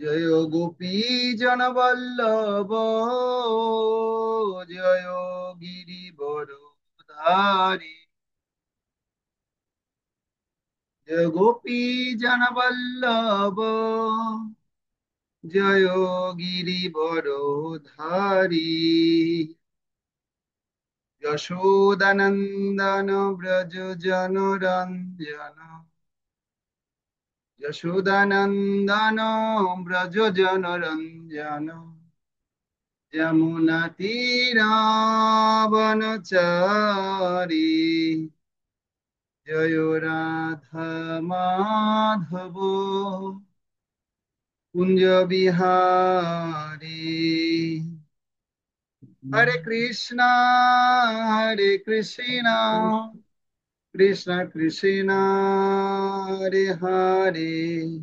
জয় গোপী জনবল্লভ, জয় গিরিবর ধারী। জয় গোপী জনবল্লভ, জয় গিরিবর ধারী। যশোদানন্দন ব্রজ জনরঞ্জন, যশোদানন্দন ব্রজ জনরঞ্জন। যমুনা তীরাবনচারী, জয় রাধা মাধব কুঞ্জ বিহারী। হরে কৃষ্ণ, হরে কৃষ্ণ, কৃষ্ণ কৃষ্ণ, হরে হরে,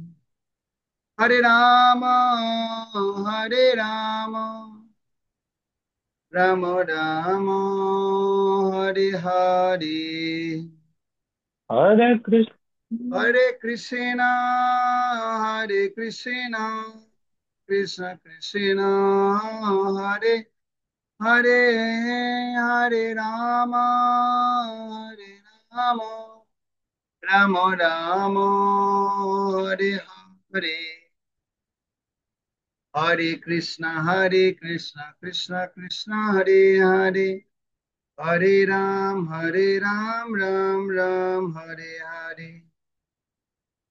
হরে রাম, হরে রাম, রাম রাম, হরে হরে। हरे कृष्ण। হরে কৃষ্ণ, হরে কৃষ্ণ, কৃষ্ণ কৃষ্ণ, হরে হরে, হরে রাম, হরে রাম, রাম রাম, হরে হরে। হরে কৃষ্ণ, হরে কৃষ্ণ, কৃষ্ণ কৃষ্ণ, হরে হরে, হরে রাম, রাম রাম, হরে হরে।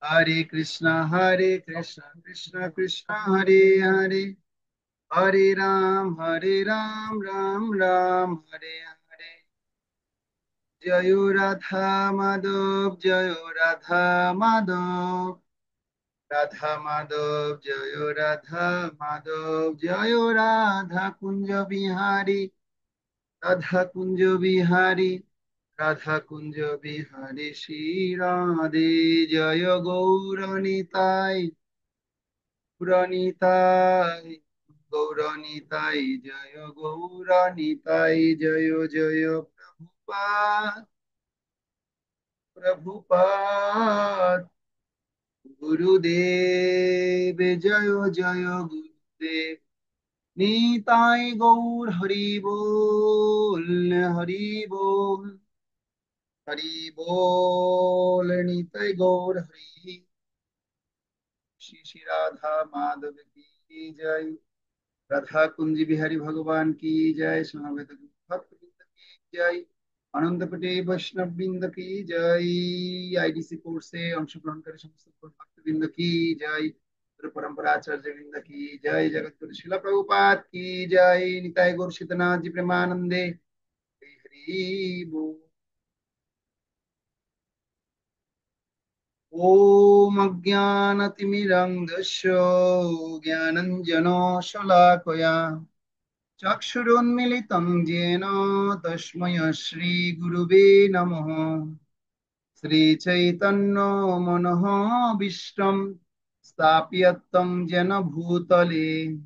হরে কৃষ্ণ, হরে কৃষ্ণ, কৃষ্ণ কৃষ্ণ, হরে হরে, হরে রাম, রাম রাম, হরে হরে। জয় রাধা মাধব, জয় রাধা মাধব, রাধা মাধব, জয় রাধা মাধব, জয় রাধা কুঞ্জ বিহারী, রাধা কুঞ্জ বিহারী, রাধা কুঞ্জ বিহারী। শ্রী রাধে, জয় গৌরনিতাই, গৌরনিতাই, গৌরনিতাই, জয় গৌরনিতাই, জয় জয় প্রভুপাদ, প্রভুপাদ। গুরুদেব, জয় জয় গুরুদেব। নিতাই গৌর হরি বল, হরি বল, হরি বল, নিতাই গৌর হরি। শ্রী শ্রী রাধা মাধব কি জয়, রাধা কুঞ্জ বিহারী ভগবান কি জয়, সমবেত ভক্তবৃন্দ কি জয়, আনন্দ কোটি বৈষ্ণব বৃন্দ কি জয়, আইডিসি কোর্সে অংশগ্রহণকারী সমস্ত ভক্তবৃন্দ কি জয়, গুরু परंपरा आचार्य वृंद की जय, जगत गुरु शिला प्रभुपाद की जय, निताय गौर सीतनाथ जी प्रेमानंदे, हरि हरि बोल। ॐ अज्ञानतिमिरन्धस्य ज्ञानञ्जनशलाकया चक्षुरुन्मिलितं येन तस्मै श्रीगुरुवे नमः। श्रीचैतन्य मनोभीष्टं स्थापितं येन भूतले,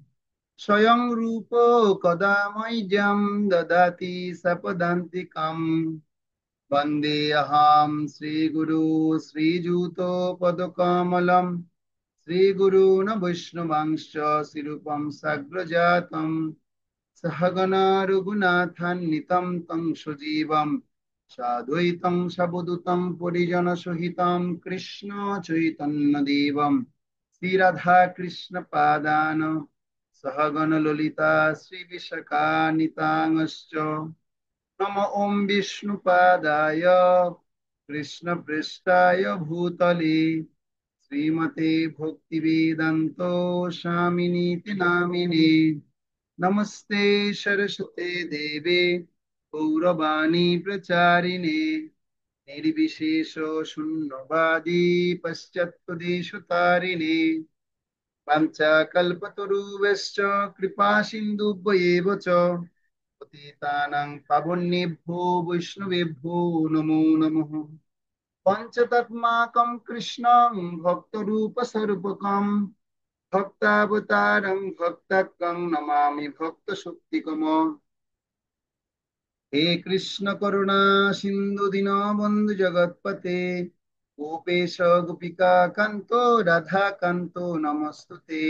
स्वयं रूप कदा मह्यं ददाति सपदान्तिकम्। वन्देऽहं श्रीगुरु श्रीयुतपदकमलं, श्रीगुरून् वैष्णवांश्च श्रीरूपं साग्रजातं, सहगणा रघुनाथान्वितं तं सजीवं साद्वैतं सावधूतं परिजनसहितं कृष्ण चैतन्यदेवं श्रीराधाकृष्णपादान् सहगण ललिता श्रीविशाखान्वितांश्च। नमो ॐ विष्णुपादाय कृष्णपृष्ठाय भूतले, श्रीमते भक्तिवेदान्तो स्वामिनीति नामिने। नमस्ते सरस्वते देवे गौरवाणी प्रचारिणे, निर्विशेष शून्यवादी पश्चात्पदेशतारिणे। वाञ्छाकल्पतरुभ्यश्च कृपा सिन्धुभ्येव च पतितानां पावनेभ्यो वैष्णवेभ्यो नमो नमः। पञ्चतत्माकं कृष्णं भक्तरूपस्वरूपकं भक्तावतारं भक्ताख्यं नमामि भक्तशक्तिकम्। हे कृष्ण करुणा सिन्धु दीनबन्धु जगत्पते, গোপেশ গোপিকা কান্ত রাধা কান্ত নমস্তুতে।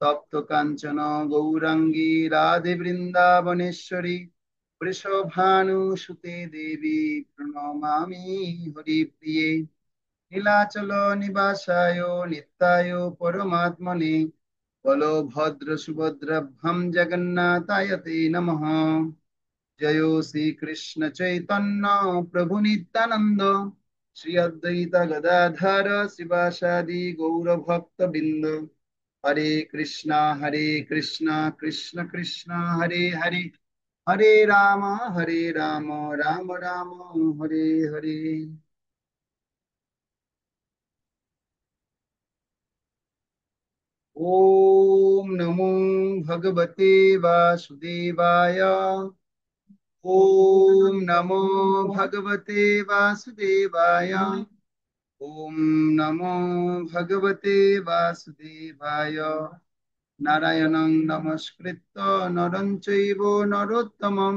তপ্ত কাঞ্চন গৌরাঙ্গী রাধে বৃন্দাবনেশ্বরী বৃষভানুসুতে দেবী প্রণমামি হরিপ্রিয়ে। নীলাচল নিবাসায় নিত্যায় পরমাত্মনে বলভদ্র সুভদ্রভ্যম জগন্নাথায় তে নমঃ। জয় শ্রী কৃষ্ণ চৈতন্য প্রভু নিত্যানন্দ শ্রী অদ্বৈত গদাধর শিবাসাদি গৌর ভক্ত বৃন্দ। হরে কৃষ্ণ কৃষ্ণ কৃষ্ণ হরে হরে, হরে রাম রাম রাম হরে হরে। ओम नमो भगवते वासुदेवाय। ओम नमो भगवते वासुदेवाय। ओम नमो भगवते वासुदेवाय। नारायणं नमस्कृत्य नरं चैव नरोत्तमं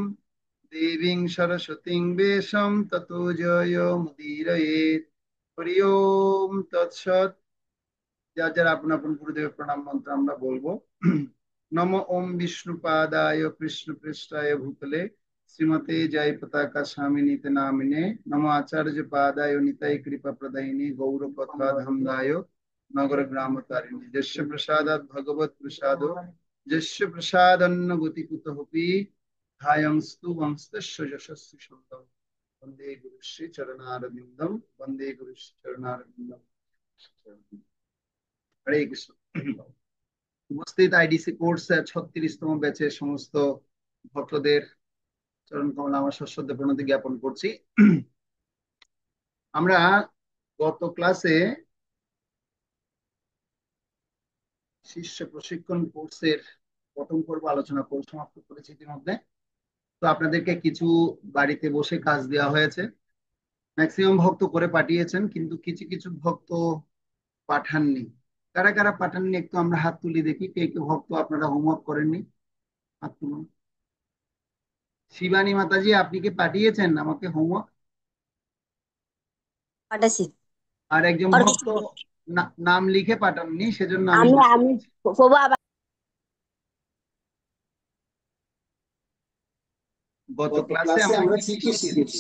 देवीं सरस्वतीं वेशं ततो जयमुदीरयेत्। हरि ओम तत्सत्। যার যার আপন আপন গুরুদেবের প্রণাম মন্ত্র আমরা বলবো। নম ওম বিষ্ণুপাদায় কৃষ্ণ পৃষ্ঠায় ভূতলে শ্রীমতে জয় পতাকা স্বামিনীতে নামিনে নম আচার্য পাদায় নিতাই কৃপা প্রদায়িনী গৌর কথা ধামদায় নগর গ্রাম তারিণী যস্য প্রসাদাৎ ভগবত প্রসাদ যস্য প্রসাদন্ন গতি কুতঃপি ধায়ংস্তু বংস্তস্য যশস্বী সন্তম বন্দে গুরুশ্রী চরণারবিন্দম বন্দে গুরুশ্রী চরণারবিন্দম। হরে কৃষ্ণ। উপস্থিত আইডিসি কোর্স 36তম ব্যাচের সমস্ত ভক্তদের চরণ কমল আমার সশ্রদ্ধ প্রণতি জ্ঞাপন করছি। আমরা গত ক্লাসে শিষ্য প্রশিক্ষণ কোর্সের প্রথম পর্ব আলোচনা করে সমাপ্ত করেছি ইতিমধ্যে। তো আপনাদেরকে কিছু বাড়িতে বসে কাজ দেওয়া হয়েছে। ম্যাক্সিমাম ভক্ত করে পাঠিয়েছেন, কিন্তু কিছু কিছু ভক্ত পাঠাননি। কারা কারা পাঠাননি একটু আমরা হাত তুলি দেখি। কে কে ভক্ত আপনারা হোমওয়ার্ক করেননি? হাত তুলুন। শিবানী মাতাজি, আপনি কি পাঠিয়েছেন আমাকে হোমওয়ার্ক? পাঠাইছি। আর একজন আর ভক্ত নাম লিখে পাঠাননি, সেজন্য আমি আমি বুঝতে আমি পারছি। প্রভু আবার গত গত ক্লাসে ক্লাসে আমরা আমরা কি কি কি কি শিখেছি? শিখেছি?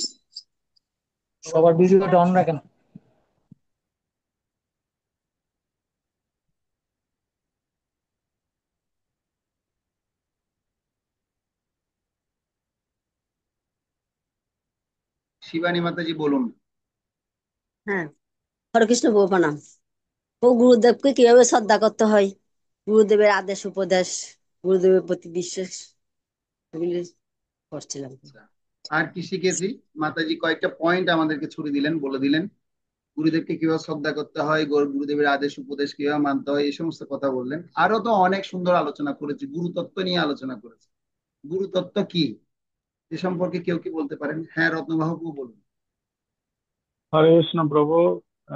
সবার ভিডিওটা অন রাখেন। শিবানী মাতাজি বলুন। হ্যাঁ, হরে কৃষ্ণ প্রভু প্রণাম। ও গুরুদেবকে কিভাবে শ্রদ্ধা করতে হয়, গুরুদেবের আদেশ উপদেশ, গুরুদেবের প্রতি বিশ্বাস, এগুলি করছিলাম। আচ্ছা, আর কি শিখেছি? মাতাজি কয়েকটা পয়েন্ট আমাদেরকে ছুড়ে দিলেন, বলে দিলেন। গুরুদেবকে কিভাবে শ্রদ্ধা করতে হয়, গুরুদেবের আদেশ উপদেশ কিভাবে মানতে হয়, এই সমস্ত কথা বললেন। আরো তো অনেক সুন্দর আলোচনা করেছি, গুরুতত্ত্ব নিয়ে আলোচনা করেছি। গুরুতত্ত্ব কি, এ সম্পর্কে কেউ কি বলতে পারেন? হ্যাঁ, রত্নবাহু বলুন। হরে কৃষ্ণ প্রভু।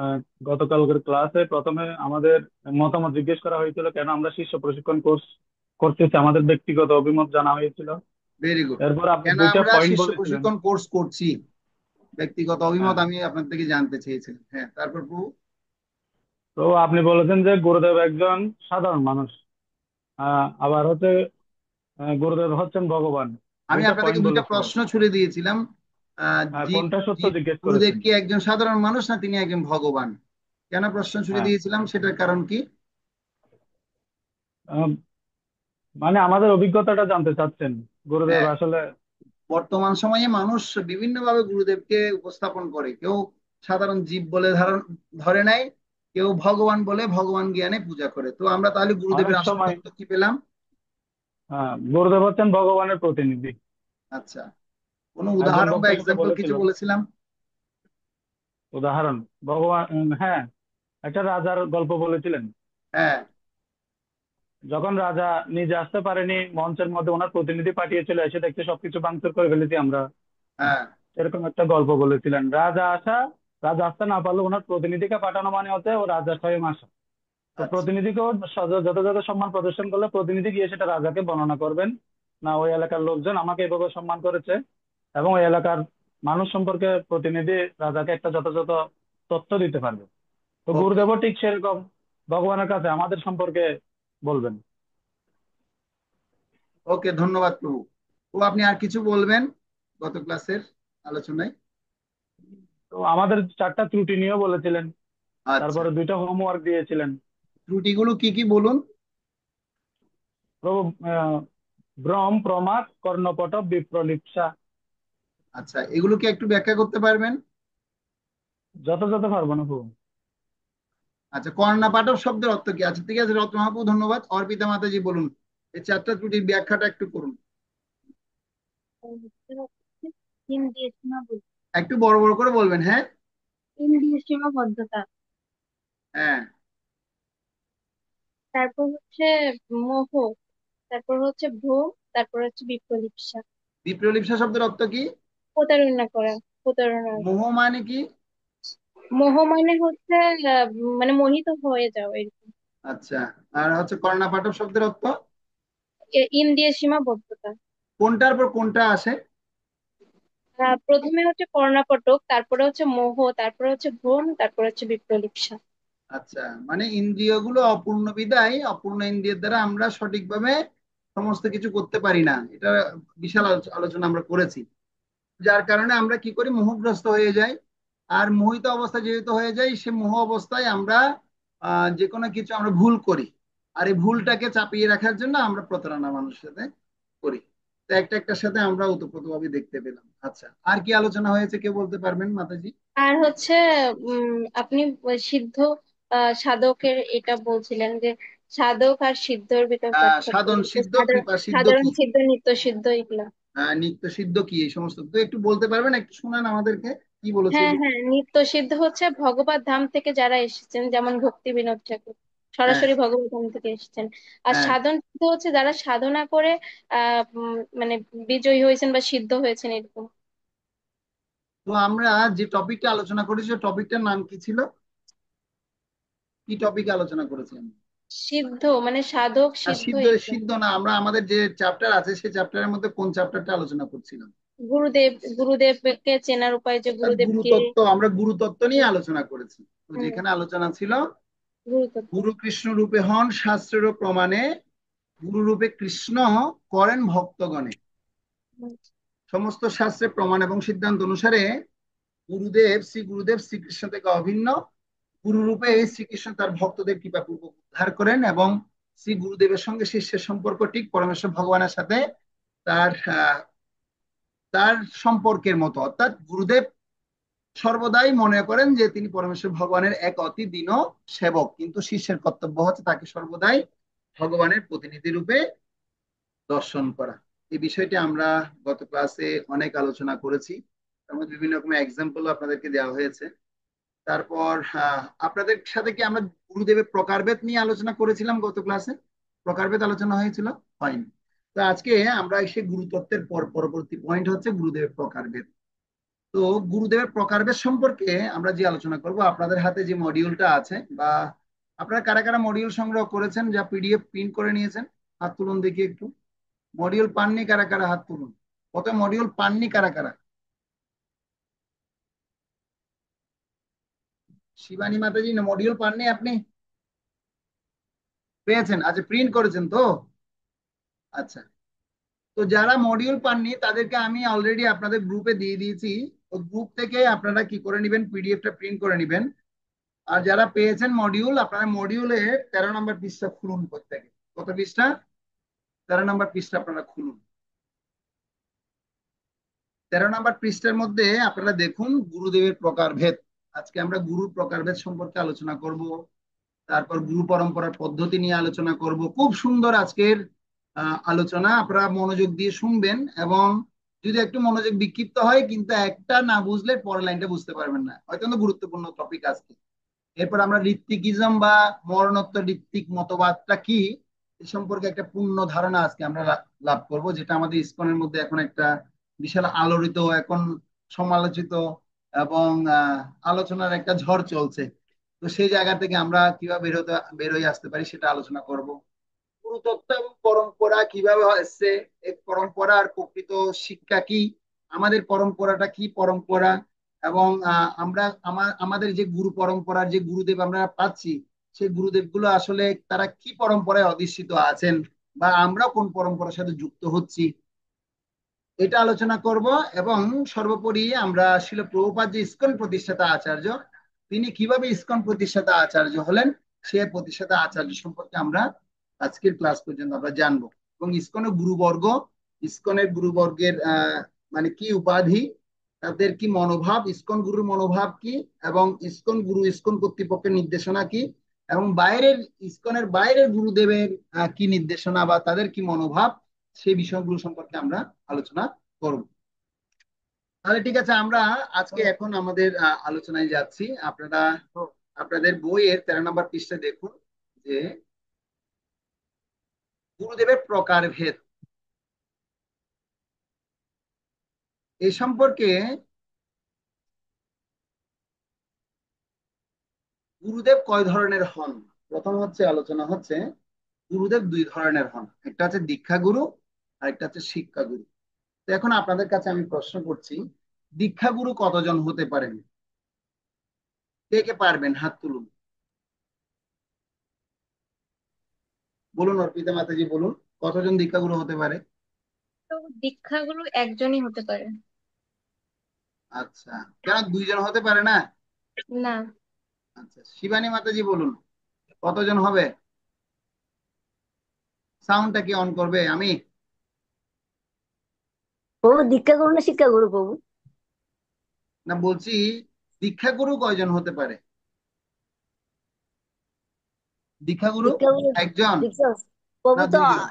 আহ, গতকালকের ক্লাসে প্রথমে আমাদের মতামত জিজ্ঞেস করা হয়েছিল, কেন আমরা শীর্ষ প্রশিক্ষণ কোর্স করতেছি, আমাদের ব্যক্তিগত অভিমত জানা হয়েছিল। Very good. এরপর আপনি কেন দুইটা আমরা পয়েন্ট শিষ্য বলেছিলেন। প্রশিক্ষণ কোর্স করছি, ব্যক্তিগত অভিমত হ্যাঁ, আমি আপনার থেকে জানতে চেয়েছিলাম। হ্যাঁ, তারপর প্রভু। তো আপনি বলেছেন যে গুরুদেব একজন সাধারণ মানুষ, আবার হচ্ছে গুরুদেব হচ্ছেন ভগবান। আমি দুইটা আপনাদেরকে পয়েন্ট দুইটা বলেছিলেন। প্রশ্ন ছুড়ে দিয়েছিলাম। জীব কোনটা সত্য জীব জিজ্ঞেস গুরুদেব করেছেন। কি একজন সাধারণ মানুষ, না তিনি একজন ভগবান? কেন প্রশ্ন ছুড়ে হ্যাঁ, দিয়েছিলাম, সেটার কারণ কি? আহ, মানে আমাদের অভিজ্ঞতাটা জানতে চাচ্ছেন গুরুদেব হ্যাঁ, আসলে। বর্তমান সময়ে মানুষ বিভিন্নভাবে গুরুদেবকে উপস্থাপন করে। কেউ সাধারণ জীব বলে ধরে নেয়, কেউ ভগবান বলে ভগবান জ্ঞানে পূজা করে। তো আমরা তাহলে অনেক গুরুদেবের আসল সময় তত্ত্ব কি পেলাম? গুরুদেব হচ্ছেন ভগবানের প্রতিনিধি। আচ্ছা, কোনো একজন উদাহরণ বা ভক্ত আমাকে এক্সাম্পল কিছু বলেছিল বলেছিলাম? উদাহরণ, ভগবান হ্যাঁ, একটা রাজার গল্প বলেছিলেন। হ্যাঁ। যখন রাজা নিজে আসতে পারেনি, মঞ্চের মধ্যে ওনার প্রতিনিধি পাঠিয়েছিল, এসে দেখতে সবকিছু ভাঙচুর করে ফেলেছি আমরা। হ্যাঁ। এরকম একটা গল্প বলেছিলেন। রাজা আসতে না পারলে ওনার প্রতিনিধিকে পাঠানো মানে হচ্ছে ও রাজা স্বয়ং আসা। তো আচ্ছা। প্রতিনিধিকেও যথাযথ সম্মান প্রদর্শন করলে প্রতিনিধি গিয়ে সেটা রাজাকে বর্ণনা করবেন, না ওই এলাকার লোকজন আমাকে এভাবে সম্মান করেছে, এবং ওই এলাকার মানুষ সম্পর্কে প্রতিনিধি রাজাকে একটা যথাযথ তথ্য দিতে পারবে। তো ওকে। গুরুদেবও ঠিক সেরকম ভগবানের কাছে আমাদের সম্পর্কে বলবেন। ওকে, ধন্যবাদ প্রভু। তো আপনি আর কিছু বলবেন গত ক্লাসের আলোচনায়? তো আমাদের 4টা ত্রুটি নিয়েও বলেছিলেন, আচ্ছা, তারপরে 2টা হোমওয়ার্ক দিয়েছিলেন। ত্রুটিগুলো কি কি বলুন? প্রভু, ভ্রম, প্রমাদ, কর্ণপট, বিপ্রলিপ্সা। আচ্ছা, এগুলো কি একটু ব্যাখ্যা করতে পারবেন? যথাযথ পারবো না প্রভু। আচ্ছা, কর্ণা পাঠক শব্দের অর্থ কি? আচ্ছা, ঠিক আছে রত্নহাপু, ধন্যবাদ। অর্পিতা মাতাজি বলুন, এই চারটা ত্রুটির ব্যাখ্যাটা একটু করুন। ইন্দ্রিয় সীমাবদ্ধ একটু বড় বড় করে বলবেন, হ্যাঁ। ইন্দ্রিয় সীমাবদ্ধতা, হ্যাঁ। তারপর হচ্ছে মোহ, তারপর হচ্ছে ভোগ, তারপর হচ্ছে বিপ্রলিপ্সা, বিপ্রলিপ্সা শব্দের অর্থ কি? প্রতারণা করা, প্রতারণা। মোহ মানে কি? মোহ মানে হচ্ছে মানে মোহিত হয়ে যাওয়া এরকম। আচ্ছা, আর হচ্ছে কর্ণা পাঠক শব্দের অর্থ? ইন্দ্রিয় সীমাবদ্ধতা। কোনটার পর কোনটা আসে? প্রথমে হচ্ছে কর্ণাপটক, তারপরে হচ্ছে মোহ, তারপরে হচ্ছে ভ্রম, তারপরে হচ্ছে বিপ্রলিপ্সা। আচ্ছা, মানে ইন্দ্রিয়গুলো অপূর্ণ বিধায় অপূর্ণ ইন্দ্রিয়ের দ্বারা আমরা সঠিকভাবে সমস্ত কিছু করতে পারি না, এটা বিশাল আলোচনা আমরা করেছি। যার কারণে আমরা কি করি, মোহগ্রস্ত হয়ে যাই। আর মোহিত অবস্থা যেহেতু হয়ে যায়, সে মোহ অবস্থায় আমরা যে কোনো কিছু আমরা ভুল করি। আর এই ভুলটাকে চাপিয়ে রাখার জন্য আমরা প্রতারণা মানুষের সাথে করি। তো একটা একটার সাথে আমরা ওতপ্রোতভাবে দেখতে পেলাম। আচ্ছা, আর কি আলোচনা হয়েছে কেউ বলতে পারবেন মাতাজি? আর হচ্ছে আপনি ওই সিদ্ধ সাধকের এটা বলছিলেন যে সাধক আর সিদ্ধর ভিতর পার্থক্য, সাধন যে সিদ্ধ, সাধারণ কৃপা সিদ্ধ সাধারণ কি? সিদ্ধ, নিত্য সিদ্ধ এগুলা। নিত্য সিদ্ধ কি, এই সমস্ত তো একটু বলতে পারবেন? একটু শুনান আমাদেরকে, কি বলেছে হ্যাঁ এগুলো? হ্যাঁ, নিত্য সিদ্ধ হচ্ছে ভগবত ধাম থেকে যারা এসেছেন, যেমন ভক্তি বিনোদ ঠাকুর হ্যাঁ। সরাসরি ভগবত ধাম থেকে এসেছেন। আর হ্যাঁ। সাধন সিদ্ধ হচ্ছে যারা সাধনা করে মানে বিজয়ী হয়েছেন বা সিদ্ধ হয়েছেন এরকম। তো আমরা যে টপিকটা আলোচনা করেছি, টপিকটার নাম কি ছিল? কি টপিকে আলোচনা করেছিলাম? সিদ্ধ মানে সাধক সিদ্ধ সিদ্ধ এগুলো। সিদ্ধ না, আমরা আমাদের যে চ্যাপ্টার আছে সেই চ্যাপ্টারের মধ্যে কোন চ্যাপ্টারটা আলোচনা করছিলাম? গুরুদেব, গুরুদেবকে চেনার উপায়, যে আর গুরুদেবকে। গুরুতত্ত্ব, আমরা গুরুতত্ত্ব নিয়ে আলোচনা করেছি। তো হুম, যেখানে আলোচনা ছিল, গুরুতত্ত্ব। গুরু কৃষ্ণ রূপে হন শাস্ত্রের প্রমাণে, গুরু রূপে কৃষ্ণ করেন ভক্তগণে। হুম, সমস্ত শাস্ত্রের প্রমাণ এবং সিদ্ধান্ত অনুসারে গুরুদেব শ্রীকৃষ্ণ থেকে অভিন্ন। গুরু রূপে হুম, শ্রীকৃষ্ণ তার ভক্তদের কৃপাপূর্বক উদ্ধার করেন, এবং শ্রী গুরুদেবের সঙ্গে শিষ্যের সম্পর্ক ঠিক পরমেশ্বর ভগবানের সাথে তার তার সম্পর্কের মতো। অর্থাৎ গুরুদেব সর্বদাই মনে করেন যে তিনি পরমেশ্বর ভগবানের এক অতি দীন সেবক, কিন্তু শিষ্যের কর্তব্য হচ্ছে তাকে সর্বদাই ভগবানের প্রতিনিধি রূপে দর্শন করা। এই বিষয়টি আমরা গত ক্লাসে অনেক আলোচনা করেছি। তার মধ্যে বিভিন্ন রকমের এক্সাম্পল আপনাদেরকে দেওয়া হয়েছে। তারপর আপনাদের সাথে কি আমরা গুরুদেবের প্রকারভেদ নিয়ে আলোচনা করেছিলাম গত ক্লাসে? প্রকারভেদ আলোচনা হয়েছিল? হয়নি। তো আজকে আমরা এসে গুরুতত্ত্বের পরবর্তী পয়েন্ট হচ্ছে গুরুদেবের প্রকারভেদ। তো গুরুদেবের প্রকারভেদ সম্পর্কে আমরা যে আলোচনা করব, আপনাদের হাতে যে মডিউলটা আছে, বা আপনারা কারা কারা মডিউল সংগ্রহ করেছেন, যা পিডিএফ প্রিন্ট করে নিয়েছেন, হাত তুলুন দেখি একটু। মডিউল পাননি কারা কারা, হাত তুলুন। কত মডিউল পাননি কারা কারা? শিবানী মাতাজি, না মডিউল পাননি আপনি? পেয়েছেন? আচ্ছা, প্রিন্ট করেছেন তো? আচ্ছা। তো যারা মডিউল পাননি তাদেরকে আমি অলরেডি আপনাদের গ্রুপে দিয়ে দিয়েছি। ওই গ্রুপ থেকে আপনারা কি করে নেবেন, পিডিএফটা প্রিন্ট করে নেবেন। আর যারা পেয়েছেন মডিউল, আপনারা মডিউলে 13 নম্বর পৃষ্ঠা খুলুন প্রত্যেকে। কত পৃষ্ঠা? 13 নম্বর পৃষ্ঠা আপনারা খুলুন। 13 নম্বর পৃষ্ঠার মধ্যে আপনারা দেখুন গুরুদেবের প্রকারভেদ। আজকে আমরা গুরুর প্রকারভেদ সম্পর্কে আলোচনা করব। তারপর গুরু পরম্পরার পদ্ধতি নিয়ে আলোচনা করব। খুব সুন্দর আজকের আলোচনা, আপনারা মনোযোগ দিয়ে শুনবেন। এবং যদি একটু মনোযোগ বিক্ষিপ্ত হয়, কিন্তু একটা না বুঝলে পরের লাইনটা বুঝতে পারবেন না। অত্যন্ত গুরুত্বপূর্ণ টপিক আজকে। এরপর আমরা ঋত্বিকিজম বা মরণোত্তর ঋত্বিক মতবাদটা কি, এ সম্পর্কে একটা পূর্ণ ধারণা আজকে আমরা লাভ করব, যেটা আমাদের ইসকনের মধ্যে এখন একটা বিশাল আলোড়িত, এখন সমালোচিত এবং আলোচনার একটা ঝড় চলছে। তো সেই জায়গা থেকে আমরা কিভাবে বেরোয় আসতে পারি সেটা আলোচনা করব। পুরাতত্ত্ব এবং পরম্পরা কিভাবে এসছে, এই পরম্পরা আর প্রকৃত শিক্ষা কি, আমাদের পরম্পরাটা কি পরম্পরা, এবং আমাদের যে গুরু পরম্পরার যে গুরুদেব আমরা পাচ্ছি, সেই গুরুদেব গুলো আসলে তারা কি পরম্পরায় অধিষ্ঠিত আছেন, বা আমরা কোন পরম্পরার সাথে যুক্ত হচ্ছি, এটা আলোচনা করব। এবং সর্বোপরি আমরা শিল প্রভুপাদ যে ইসকন প্রতিষ্ঠাতা আচার্য, তিনি কিভাবে ইসকন প্রতিষ্ঠাতা আচার্য হলেন, সে প্রতিষ্ঠাতা আচার্য সম্পর্কে আমরা আজকের ক্লাস পর্যন্ত আমরা জানবো। এবং ইসকনের গুরুবর্গ, ইসকনের গুরুবর্গের মানে কি উপাধি, তাদের কি মনোভাব, ইসকন গুরুর মনোভাব কি, এবং ইসকন গুরু ইসকন কর্তৃপক্ষের নির্দেশনা কি, এবং বাইরের ইসকনের বাইরের গুরুদেবের কি নির্দেশনা বা তাদের কি মনোভাব, সেই বিষয়গুলো সম্পর্কে আমরা আলোচনা করব। তাহলে ঠিক আছে, আমরা আজকে এখন আমাদের আলোচনায় যাচ্ছি। আপনারা আপনাদের বইয়ের 13 নম্বর পৃষ্ঠায় দেখুন যে গুরুদেবের প্রকারভেদ এই সম্পর্কে। গুরুদেব কয় ধরনের হন? প্রথম হচ্ছে আলোচনা হচ্ছে গুরুদেব দুই ধরনের হন, একটা হচ্ছে দীক্ষা গুরু আর একটা হচ্ছে শিক্ষা গুরু। তো এখন আপনাদের কাছে আমি প্রশ্ন করছি, দীক্ষা গুরু কতজন হতে পারেন? কে কে পারবেন হাত তুলুন, বলুন অর্পিতা মাতাজি বলুন, কতজন দীক্ষা গুরু হতে পারে? তো দীক্ষাগুরু একজনই হতে পারে। আচ্ছা, কেন দুইজন হতে পারে না? না, আচ্ছা, শিবানী মাতাজি বলুন, কতজন হবে? সাউন্ডটা কি অন করবে? আমি প্রভু দীক্ষা গুরু না শিক্ষা গুরু প্রভু? না বলছি, দীক্ষা গুরু কয়জন হতে পারে? দীক্ষা গুরু দীক্ষা গুরু, একজন দীক্ষা না প্রভু তো, দুইজন?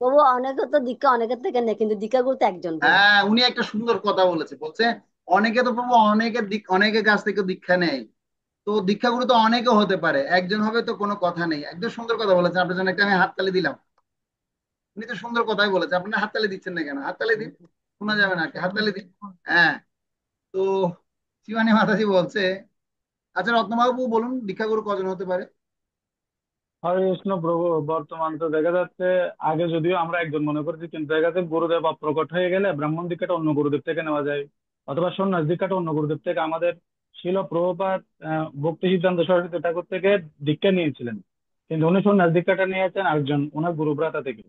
প্রভু অনেকে তো দীক্ষা অনেকের থেকে নেই, কিন্তু দীক্ষা গুরু তো একজন প্রভু। হ্যাঁ, উনি একটা সুন্দর কথা বলেছে, বলছে অনেকে তো প্রভু অনেকের কাছ থেকে দীক্ষা নেয়, তো দীক্ষা গুরু তো অনেকে হতে পারে, একজন হবে তো কোনো কথা নেই। একদম সুন্দর কথা বলেছে, আপনার জন্য একটা আমি হাততালি দিলাম। উনি তো সুন্দর কথাই বলেছে, আপনারা হাততালি দিচ্ছেন না কেন? হাততালি দিন, শোনা যাবে না, হাততালি দিন। হ্যাঁ, তো শিবানী মাতাজি বলছে। আচ্ছা রত্নবাবু বলুন, দীক্ষাগুরু কজন হতে পারে? হরে কৃষ্ণ প্রভু। বর্তমান তো দেখা যাচ্ছে, আগে যদিও আমরা একজন মনে করছি, কিন্তু দেখা যাচ্ছে গুরুদেব অপ্রকট হয়ে গেলে ব্রাহ্মণ দীক্ষাটা অন্য গুরুদেব থেকে নেওয়া যায়, অথবা সন্ন্যাস দীক্ষাটা অন্য গুরুদেব থেকে। আমাদের শিল প্রভুপাদ ভক্তি সিদ্ধান্ত সরস্বতী ঠাকুর থেকে দীক্ষা নিয়েছিলেন, কিন্তু উনি সন্ন্যাস দীক্ষাটা নিয়েছেন একজন ওনার গুরু ভ্রাতা থেকে।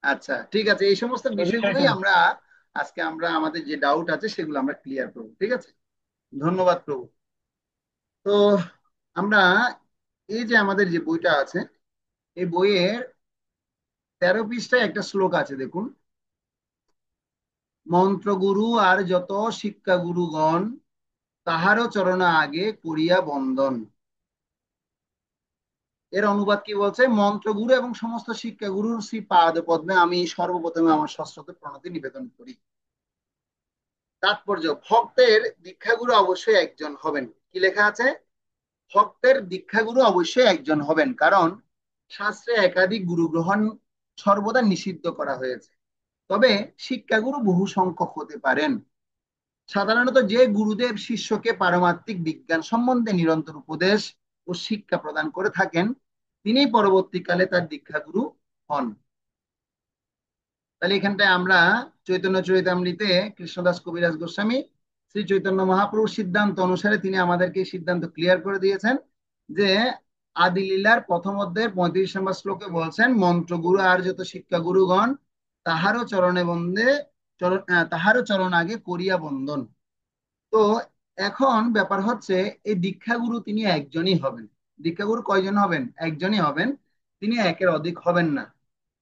আচ্ছা ঠিক আছে, এই সমস্ত তো বিষয়গুলোই বিষয়টা আমরা আজকে আমাদের যে ডাউট আছে সেগুলো আমরা ক্লিয়ার করবো, ঠিক আছে? ধন্যবাদ প্রভু। তো আমরা এই যে আমাদের যে বইটা আছে, এই বইয়ের 13 পৃষ্ঠায় একটা শ্লোক আছে, দেখুন। মন্ত্রগুরু আর যত শিক্ষা গুরুগণ, তাহারও চরণ আগে করিয়া বন্দন। এর অনুবাদ কি বলছে? মন্ত্রগুরু এবং সমস্ত শিক্ষাগুরুর শ্রী পাদ পদ্মে আমি সর্বপ্রথমে আমার সশ্রদ্ধ প্রণতি নিবেদন করি। তাৎপর্য, ভক্তের দীক্ষাগুরু অবশ্যই একজন হবেন। কি লেখা আছে? ভক্তের দীক্ষাগুরু অবশ্যই একজন হবেন, কারণ শাস্ত্রে একাধিক গুরু গ্রহণ সর্বদা নিষিদ্ধ করা হয়েছে। তবে শিক্ষাগুরু বহু সংখ্যক হতে পারেন। সাধারণত যে গুরুদেব শিষ্যকে পারমার্থিক বিজ্ঞান সম্বন্ধে নিরন্তর উপদেশ ও শিক্ষা প্রদান করে থাকেন, তিনি পরবর্তীকালে তার দীক্ষাগুরু হন। তাহলে এখানটায় আমরা চৈতন্য চরিতামৃতে কৃষ্ণদাস কবিরাজ গোস্বামী শ্রী চৈতন্য মহাপ্রভুর সিদ্ধান্ত অনুসারে তিনি আমাদেরকে এই সিদ্ধান্ত ক্লিয়ার করে দিয়েছেন যে আদি লীলার প্রথম অধ্যায়ের 35 নম্বর শ্লোকে বলছেন, মন্ত্রগুরু আর যত শিক্ষা গুরুগণ, তাহারও চরণে বন্দে তাহারও চরণ আগে করিয়া বন্দন। তো এখন ব্যাপার হচ্ছে, এই দীক্ষাগুরু তিনি একজনই হবেন। দীক্ষাগুরু কয়জন হবেন? একজনই হবেন, তিনি একের অধিক হবেন না।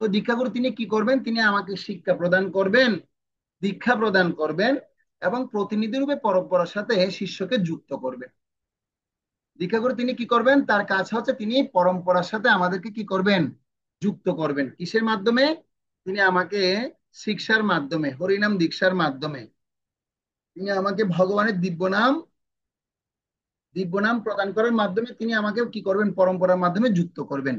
তো দীক্ষাগুরু তিনি কি করবেন? তিনি আমাকে শিক্ষা প্রদান করবেন, দীক্ষা প্রদান করবেন, এবং প্রতিনিধি রূপে পরম্পরার সাথে শিষ্যকে যুক্ত করবেন। দীক্ষাগুরু তিনি কি করবেন? তার কাজ হচ্ছে তিনি পরম্পরার সাথে আমাদেরকে কি করবেন? যুক্ত করবেন। কিসের মাধ্যমে? তিনি আমাকে শিক্ষার মাধ্যমে, হরিনাম দীক্ষার মাধ্যমে তিনি আমাকে ভগবানের দিব্য নাম প্রদান করার মাধ্যমে তিনি আমাকে কি করবেন? পরম্পরার মাধ্যমে যুক্ত করবেন।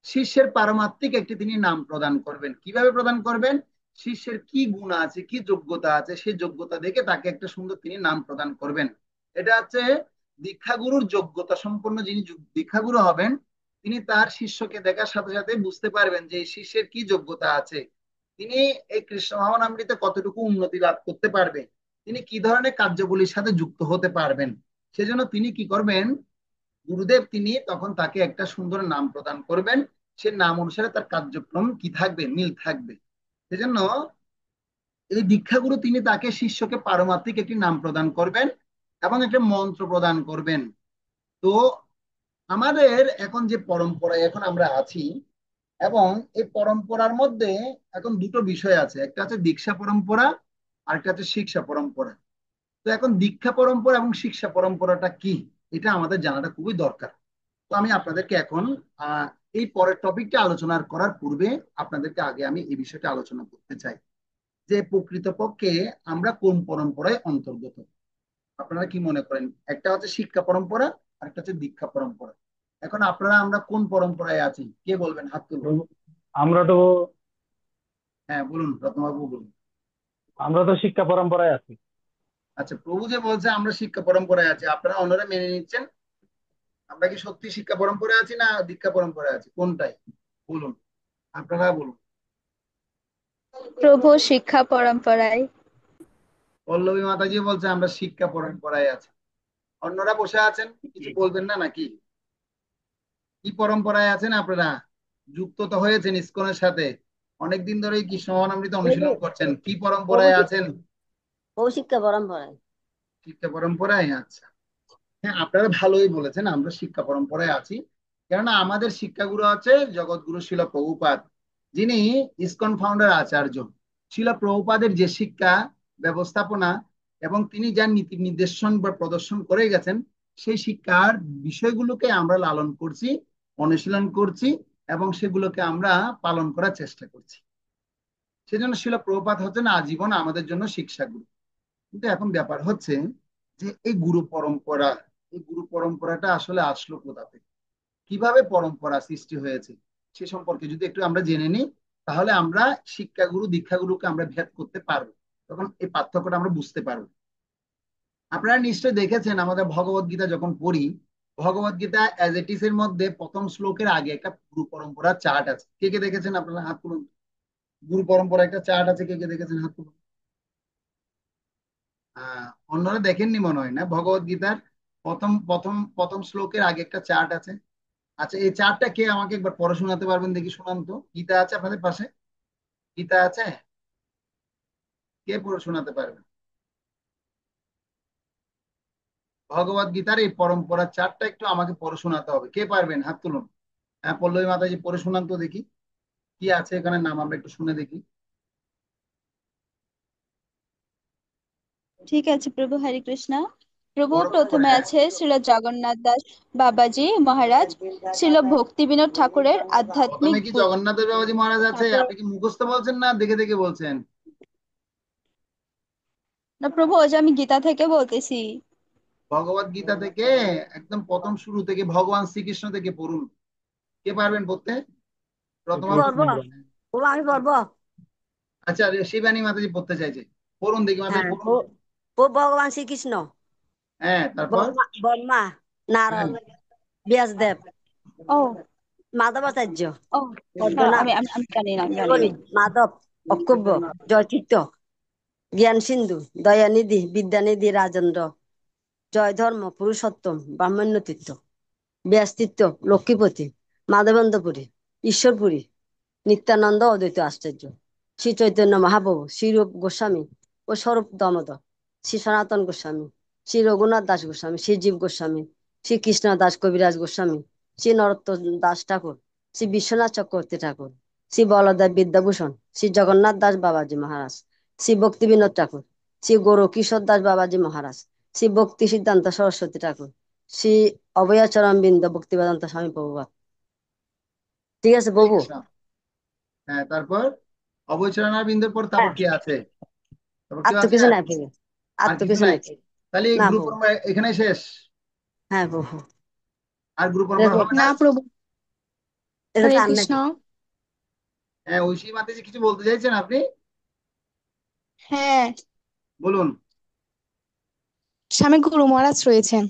শিষ্যের পারমাত্মিক একটি তিনি নাম প্রদান করবেন। কিভাবে প্রদান করবেন? শিষ্যের কি গুণ আছে, কি যোগ্যতা আছে, সেই যোগ্যতা দেখে তাকে একটা সুন্দর তিনি নাম প্রদান করবেন। এটা হচ্ছে দীক্ষাগুরুর যোগ্যতা সম্পন্ন। যিনি দীক্ষাগুরু হবেন, তিনি তার শিষ্যকে দেখার সাথে সাথে বুঝতে পারবেন যে এই শিষ্যের কি যোগ্যতা আছে, তিনি এই কৃষ্ণ ভাবনামৃতে কতটুকু উন্নতি লাভ করতে পারবে, তিনি কি ধরনের কার্যগুলির সাথে যুক্ত হতে পারবেন। সেজন্য তিনি কি করবেন, গুরুদেব তিনি তখন তাকে একটা সুন্দর নাম প্রদান করবেন। সে নাম অনুসারে তার কার্যক্রম কি থাকবে, মিল থাকবে। সেজন্য এই দীক্ষাগুরু তিনি তাকে শিষ্যকে পারমাত্রিক একটি নাম প্রদান করবেন এবং একটা মন্ত্র প্রদান করবেন। তো আমাদের এখন যে পরম্পরায় এখন আমরা আছি, এবং এই পরম্পরার মধ্যে এখন দুটো বিষয় আছে, একটা হচ্ছে দীক্ষা পরম্পরা আর একটা হচ্ছে শিক্ষা পরম্পরা। তো এখন দীক্ষা পরম্পরা এবং শিক্ষা পরম্পরাটা কি, এটা আমাদের জানাটা খুবই দরকার। তো আমি আপনাদেরকে এখন আহ এই পরের টপিকটা আলোচনা করার পূর্বে আপনাদেরকে আগে আমি এই বিষয়টা আলোচনা করতে চাই যে প্রকৃতপক্ষে আমরা কোন পরম্পরায় অন্তর্গত। আপনারা কি মনে করেন, একটা হচ্ছে শিক্ষা পরম্পরা আর একটা হচ্ছে দীক্ষা পরম্পরা। এখন আপনারা আমরা কোন পরম্পরায় আছি, কে বলবেন, হাত তুলুন। আমরা তো হ্যাঁ বলুন, রত্নবাবু বলুন। আমরা তো শিক্ষা পরম্পরায় আছি। আচ্ছা, প্রভু যে বলছে আমরা শিক্ষা পরম্পরায় আছি, আপনারা অন্যরা মেনে নিচ্ছেন? আমরা কি সত্যি শিক্ষা পরম্পরায় আছি না দীক্ষা পরম্পরায় আছি, কোনটাই বলুন, আপনারা বলুন। প্রভু শিক্ষা পরম্পরায়। পল্লবী মাতাজি বলছে আমরা শিক্ষা পরম্পরায় আছি। অন্যরা বসে আছেন, কিছু বলবেন না নাকি? কি পরম্পরায় আছেন আপনারা? যুক্ত তো হয়েছেন ইসকনের সাথে, অনেকদিন ধরেই কৃষ্ণ মহানামৃত অনুশীলন করছেন, কি প্রভু পরম্পরায় আছেন? প্রভু শিক্ষা পরম্পরায়। শিক্ষা পরম্পরায়, আচ্ছা। হ্যাঁ, আপনারা ভালোই বলেছেন, আমরা শিক্ষা পরম্পরায় আছি। কেননা আমাদের শিক্ষাগুরু আছে জগৎগুরু শিল প্রভুপাদ, যিনি ইসকন ফাউন্ডার আচার্য। শিল প্রভুপাদের যে শিক্ষা ব্যবস্থাপনা এবং তিনি যা নীতি নির্দেশন বা প্রদর্শন করে গেছেন, সেই শিক্ষার বিষয়গুলোকে আমরা লালন করছি, অনুশীলন করছি এবং সেগুলোকে আমরা পালন করার চেষ্টা করছি। সেজন্য শিল প্রভুপাদ হচ্ছেন আজীবন আমাদের জন্য শিক্ষাগুরু। কিন্তু এখন ব্যাপার হচ্ছে যে এই গুরু পরম্পরা, এই গুরু পরম্পরাটা আসলে আসলো কোথা থেকে, কিভাবে পরম্পরা সৃষ্টি হয়েছে, সে সম্পর্কে যদি একটু আমরা জেনে নিই, তাহলে আমরা শিক্ষাগুরু দীক্ষাগুরুকে আমরা ভেদ করতে পারবো, তখন এই পার্থক্যটা আমরা বুঝতে পারবো। আপনারা নিশ্চয়ই দেখেছেন আমাদের ভগবত গীতা যখন পড়ি, ভগবত গীতা অ্যাজ ইট ইস এর মধ্যে প্রথম শ্লোকের আগে একটা গুরু পরম্পরা চার্ট আছে। কে কে দেখেছেন, আপনারা হাত তুলুন। গুরু পরম্পরা একটা চার্ট আছে, কে কে দেখেছেন, হাত তুলুন। অন্যরা দেখেননি মনে হয় না, ভগবত গীতার প্রথম প্রথম প্রথম শ্লোকের আগে একটা চার্ট আছে। আচ্ছা, এই চার্টটা কে আমাকে একবার পড়ে শোনাতে পারবেন দেখি, শোনান তো। গীতা আছে আপনাদের পাশে? গীতা আছে? কে পড়ে শোনাতে পারবেন? ভগবত গীতার এই পরম্পরার চার্টটা একটু আমাকে পড়ে শোনাতে হবে, কে পারবেন, হাত তুলুন। হ্যাঁ, পল্লবী মাতাজি পড়ে শোনান তো দেখি, কি আছে এখানে নাম আমরা একটু শুনে দেখি। ঠিক আছে প্রভু, হরে কৃষ্ণ। প্রভু বড় করে পড়ে, প্রথমে হ্যাঁ। আছে শ্রীল জগন্নাথ দাস বাবাজি মহারাজ, শ্রীল ভক্তি বিনোদ ঠাকুরের আধ্যাত্মিক প্রথমে কি জগন্নাথ বাবাজি মহারাজ আছে? তারপর আপনি কি মুখস্থ বলছেন না দেখে দেখে বলছেন? না প্রভু, ওই যে আমি গীতা থেকে বলতেছি। ভগবত গীতা থেকে একদম প্রথম শুরু থেকে ভগবান শ্রীকৃষ্ণ থেকে পড়ুন, কে পারবেন পড়তে? একটু প্রথমা পড়বো, শুনবেন। প্রভু আমি পড়বো। আচ্ছা, শিবানী মাতাজি পড়তে চাইছে, পড়ুন দেখি মাতাজি, হ্যাঁ, পড়ুন। ভগবান শ্রীকৃষ্ণ, হ্যাঁ, তারপর। ব্রহ্মা ব্রহ্মা, হ্যাঁ, নারদ, ব্যাসদেব, ও মাধবাচার্য, ও হ্যাঁ, পদ্মনাথ, আমি আমি আমি জানি না, আমি জানি না। হরি, মাধব, অক্ষোভ্য, জয়চিত্ত, জ্ঞান সিন্ধু, দয়ানিধি, বিদ্যানিধি, রাজেন্দ্র, জয় ধর্ম, পুরুষোত্তম, ব্রাহ্মণ্যতীর্থ, ব্যাসতীর্থ, লক্ষ্মীপতি, মাধবেন্দ্রপুরী, ঈশ্বরপুরী, নিত্যানন্দ, অদ্বৈত আশ্চর্য, শ্রী চৈতন্য মহাপ্রভু, শ্রীরূপ গোস্বামী ও স্বরূপ দামোদর, শ্রী সনাতন গোস্বামী, শ্রী রঘুনাথ দাস গোস্বামী, শ্রী জীব গোস্বামী, শ্রী কৃষ্ণ দাস কবিরাজ গোস্বামী, শ্রী নরোত্তম দাস ঠাকুর, শ্রী বিশ্বনাথ চক্রবর্তী ঠাকুর, শ্রী বলদেব বিদ্যাভূষণ, শ্রী জগন্নাথ দাস বাবাজি মহারাজ, শ্রী ভক্তি বিনোদ ঠাকুর, শ্রী গৌর কিশোর দাস বাবাজি মহারাজ, শ্রী ভক্তি সিদ্ধান্ত সরস্বতী ঠাকুর, শ্রী অভয়াচরণ বৃন্দ ভক্তিবেদান্ত স্বামী প্রভুপাদ। ঠিক আছে হরে প্রভু? কৃষ্ণ। হ্যাঁ, তারপর অবচরণার বিন্দুর পর হ্যাঁ, তারপর কি আছে? তারপর আর কেউ তো আছে কিছু আর? নাই প্রভু, আর আর তো কিছু কিছু নাই? নাই প্রভু। তাহলে এই না গ্রুপ প্রভু। পরম্পরা এখানে শেষ? হ্যাঁ প্রভু। আর গ্রুপ এটা পরম্পরা তো হবে না? না প্রভু, এটা তো হরে আর কৃষ্ণ। নাকি? হ্যাঁ, ঐশী মাতাজি কিছু বলতে চাইছেন আপনি? হ্যাঁ, বলুন। স্বামী গুরু মহারাজ রয়েছেন।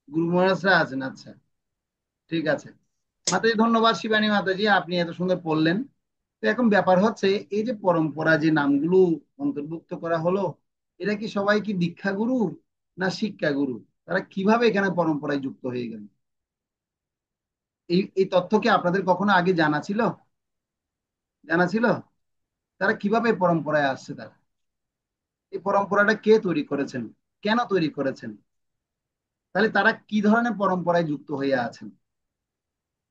গুরু মহারাজরা আছেন, আচ্ছা, ঠিক আছে। মাতাজি ধন্যবাদ, শিবানী মাতাজি, আপনি এত সুন্দর পড়লেন। তো এখন ব্যাপার হচ্ছে এই যে পরম্পরা যে নামগুলো অন্তর্ভুক্ত করা হলো, এরা কি সবাই কি দীক্ষা গুরু না শিক্ষা গুরু? তারা কিভাবে এখানে পরম্পরায় যুক্ত হয়ে গেল? এই এই তথ্য কি আপনাদের কখনো আগে জানা ছিল? জানা ছিল? তারা কিভাবে এই পরম্পরায় আসছে? তারা এই পরম্পরাটা কে তৈরি করেছেন, কেন তৈরি করেছেন? তাহলে তারা কি ধরনের পরম্পরায় যুক্ত হয়ে আছেন?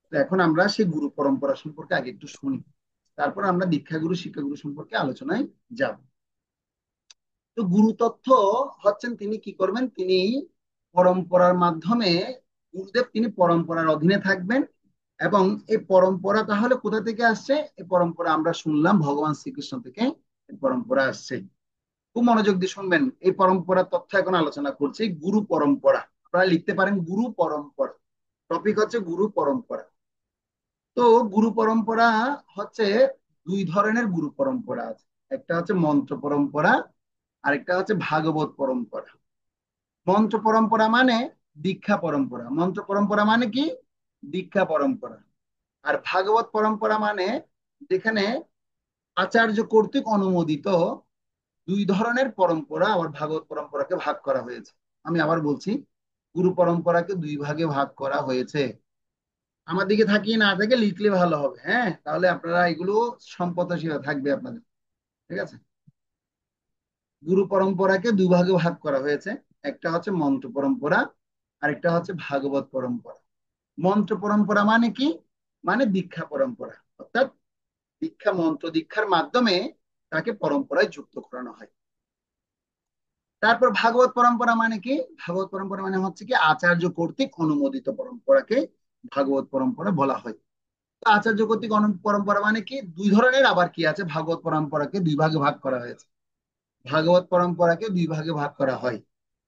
তো এখন আমরা সেই গুরু পরম্পরা সম্পর্কে আগে একটু শুনি, তারপর আমরা দীক্ষাগুরু শিক্ষাগুরু সম্পর্কে আলোচনায় যাব। তো গুরু তত্ত্ব হচ্ছেন, তিনি কি করবেন, তিনি পরম্পরার মাধ্যমে, গুরুদেব তিনি পরম্পরার অধীনে থাকবেন। এবং এই পরম্পরা তাহলে কোথা থেকে আসছে? এই পরম্পরা আমরা শুনলাম ভগবান শ্রীকৃষ্ণ থেকে এই পরম্পরা আসছে। খুব মনোযোগ দিয়ে শুনবেন, এই পরম্পরার তথ্য এখন আলোচনা করছি। গুরু পরম্পরা, আপনারা লিখতে পারেন গুরু পরম্পরা। টপিক হচ্ছে গুরু পরম্পরা। তো গুরু পরম্পরা হচ্ছে, দুই ধরনের গুরু পরম্পরা আছে। একটা হচ্ছে মন্ত্র পরম্পরা, আরেকটা হচ্ছে ভাগবত পরম্পরা। মন্ত্র পরম্পরা মানে দীক্ষা পরম্পরা। মন্ত্র পরম্পরা মানে কি? দীক্ষা পরম্পরা। আর ভাগবত পরম্পরা মানে যেখানে আচার্য কর্তৃক অনুমোদিত দুই ধরনের পরম্পরা আবার ভাগবত পরম্পরাকে ভাগ করা হয়েছে। আমি আবার বলছি, গুরু পরম্পরাকে দুই ভাগে ভাগ করা হয়েছে। আমার দিকে থাকিয়ে না থেকে লিখলে ভালো হবে, হ্যাঁ, তাহলে আপনারা এগুলো সম্পদশীল থাকবে আপনাদের। ঠিক আছে? গুরু পরম্পরাকে দুই ভাগে ভাগ করা হয়েছে। একটা হচ্ছে মন্ত্র পরম্পরা, আরেকটা হচ্ছে ভাগবত পরম্পরা। মন্ত্র পরম্পরা মানে কি? মানে দীক্ষা পরম্পরা, অর্থাৎ দীক্ষা, মন্ত্র দীক্ষার মাধ্যমে তাকে পরম্পরায় যুক্ত করানো হয়। তারপর ভাগবত পরম্পরা মানে কি? ভাগবত পরম্পরা মানে হচ্ছে কি আচার্য কর্তৃক অনুমোদিত পরম্পরাকে ভাগবত পরম্পরা বলা হয়। তো আচার্য কর্তৃক পরম্পরা মানে কি? দুই ধরনের আবার কি আছে, ভাগবত পরম্পরাকে দুই ভাগে ভাগ করা হয়েছে। ভাগবত পরম্পরাকে দুই ভাগে ভাগ করা হয়।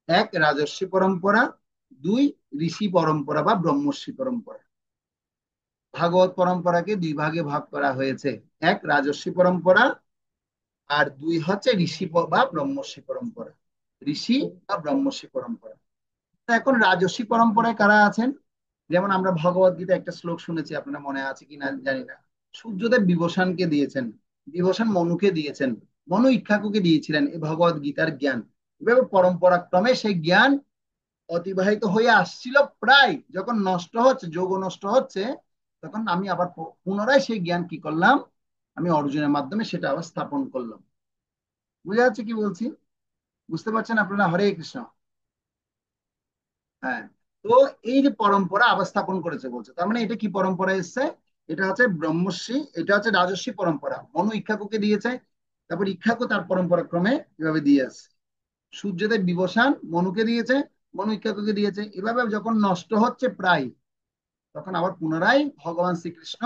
এক রাজস্বী পরম্পরা, দুই ঋষি পরম্পরা বা ব্রহ্মর্ষি পরম্পরা। ভাগবত পরম্পরাকে দুই ভাগে ভাগ করা হয়েছে, এক রাজস্বী পরম্পরা, আর দুই হচ্ছে ঋষি বা ব্রহ্মর্ষি পরম্পরা। ঋষি বা ব্রহ্মর্ষি পরম্পরা। এখন রাজস্বী পরম্পরায় কারা আছেন? যেমন আমরা ভগবত গীতা একটা শ্লোক শুনেছি, আপনারা মনে আছে কিনা জানি না। সূর্যদেব বিভূষণকে দিয়েছেন, বিভূষণ মনুকে দিয়েছেন, মনু ইক্ষ্বাকুকে দিয়েছিলেন এই ভগবত গীতার জ্ঞান। এভাবে পরম্পরা ক্রমে সেই জ্ঞান অতিবাহিত হয়ে আসছিল। প্রায় যখন নষ্ট হচ্ছে, যোগ নষ্ট হচ্ছে, তখন আমি আবার পুনরায় সেই জ্ঞান কি করলাম, আমি অর্জুনের মাধ্যমে সেটা আবার স্থাপন করলাম। বুঝা যাচ্ছে কি বলছি? বুঝতে পারছেন আপনারা? হরে কৃষ্ণ। হ্যাঁ। তো এই যে পরম্পরা আবার স্থাপন করেছে বলছে, তার মানে এটা কি পরম্পরা এসছে? এটা হচ্ছে ব্রহ্মশ্রী, এটা হচ্ছে রাজস্বী পরম্পরা। মনু ইক্ষ্বাকুকে দিয়েছে, তারপর ইক্ষ্বাকু তার পরম্পরা ক্রমে এভাবে দিয়ে আসছে। সূর্যদেব বিভূষণ মনুকে দিয়েছে, মনু ইক্ষ্বাকুকে দিয়েছে। এভাবে যখন নষ্ট হচ্ছে প্রায়, তখন আবার পুনরায় ভগবান শ্রীকৃষ্ণ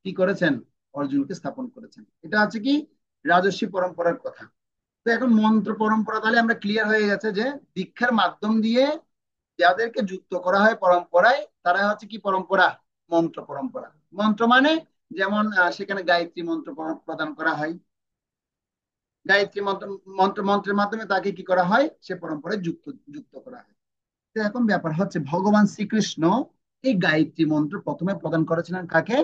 কি করেছেন, অর্জুনকে স্থাপন করেছেন। এটা হচ্ছে কি রাজস্বী পরম্পরার কথা। তো এখন মন্ত্র পরম্পরা তাহলে আমরা ক্লিয়ার হয়ে গেছে যে দীক্ষার মাধ্যম দিয়ে যাদেরকে যুক্ত করা হয় পরম্পরায়, তারা হচ্ছে কি পরম্পরা? মন্ত্র পরম্পরা। মন্ত্র মানে যেমন সেখানে গায়ত্রী মন্ত্র প্রদান করা হয়। গায়ত্রী মন্ত্র, মন্ত্রের মাধ্যমে তাকে কি করা হয়, সে পরম্পরায় যুক্ত যুক্ত করা হয়। তো এখন ব্যাপার হচ্ছে ভগবান শ্রীকৃষ্ণ এই গায়ত্রী মন্ত্র প্রথমে প্রদান করেছিলেন কাকে?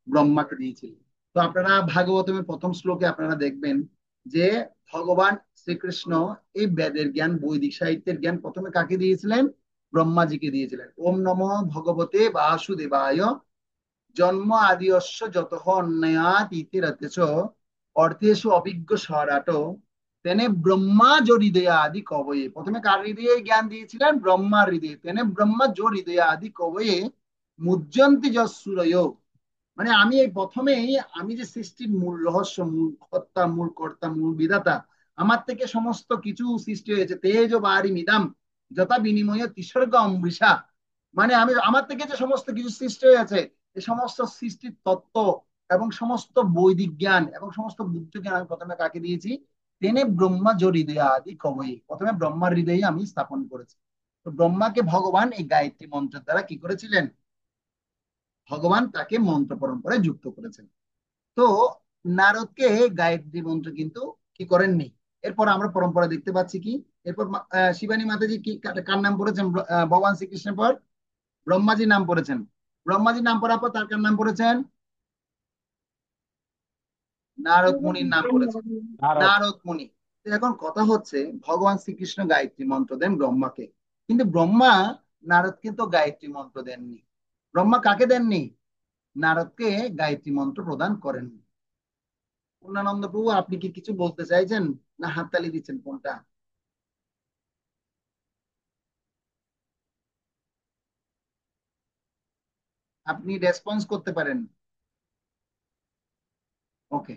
ব্রহ্মাকে দিয়েছিলেন। তো আপনারা ভাগবতমের প্রথম শ্লোকে আপনারা দেখবেন যে ভগবান শ্রীকৃষ্ণ এই বেদের জ্ঞান, বৈদিক সাহিত্যের জ্ঞান প্রথমে কাকে দিয়েছিলেন? ব্রহ্মাজিকে দিয়েছিলেন। ওম নমঃ ভগবতে বাসুদেবায় জন্ম আদিস্য যত অন্যায়াত ইতিরতেছ অর্থেষু অভিজ্ঞ স্বরাট তেনে ব্রহ্মা জো হৃদয় আদি কবয়ে। প্রথমে কার হৃদয়ে জ্ঞান দিয়েছিলেন? ব্রহ্মার হৃদয়ে। তেনে ব্রহ্মা জো হৃদয় আদি কবয়ে মুজ্জন্তি যৎসূরয়। মানে আমি এই প্রথমেই, আমি যে সৃষ্টির মূল রহস্য, মূল কর্তা, মূল কর্তা, মূল বিধাতা, আমার থেকে সমস্ত কিছু সৃষ্টি হয়েছে। তেজ বাড়ি মিদাম যথা বিনিময় তিসর্গ অমৃষা। মানে আমি, আমার থেকে যে সমস্ত কিছু সৃষ্টি হয়েছে, এই সমস্ত সৃষ্টির তত্ত্ব এবং সমস্ত বৈদিক জ্ঞান এবং সমস্ত বুদ্ধ জ্ঞান আমি প্রথমে কাকে দিয়েছি? তেনে ব্রহ্মা জো হৃদয় আদি কবয়ে। প্রথমে ব্রহ্মার হৃদয়ে আমি স্থাপন করেছি। তো ব্রহ্মাকে ভগবান এই গায়ত্রী মন্ত্রের দ্বারা কি করেছিলেন? ভগবান তাকে মন্ত্র পরম্পরায় যুক্ত করেছেন। তো নারদকে গায়ত্রী মন্ত্র কিন্তু কি করেননি। এরপর আমরা পরম্পরা দেখতে পাচ্ছি কি, এরপর শিবানী মাতাজি কি কার নাম পড়েছেন? ভগবান শ্রীকৃষ্ণের পর ব্রহ্মাজির নাম পড়েছেন। ব্রহ্মাজির নাম পড়ার পর তার কার নাম পড়েছেন? নারদ মুনির নাম পড়েছেন। নারদ। নারদ মুনি। তো এখন কথা হচ্ছে, ভগবান শ্রীকৃষ্ণ গায়ত্রী মন্ত্র দেন ব্রহ্মাকে, কিন্তু ব্রহ্মা নারদকে তো গায়ত্রী মন্ত্র দেননি। ব্রহ্মা কাকে দেননি? নারদকে গায়ত্রী মন্ত্র প্রদান করেননি। পূর্ণানন্দ প্রভু, আপনি কি কিছু বলতে চাইছেন না হাততালি দিচ্ছেন, কোনটা? আপনি রেসপন্স করতে পারেন। ওকে।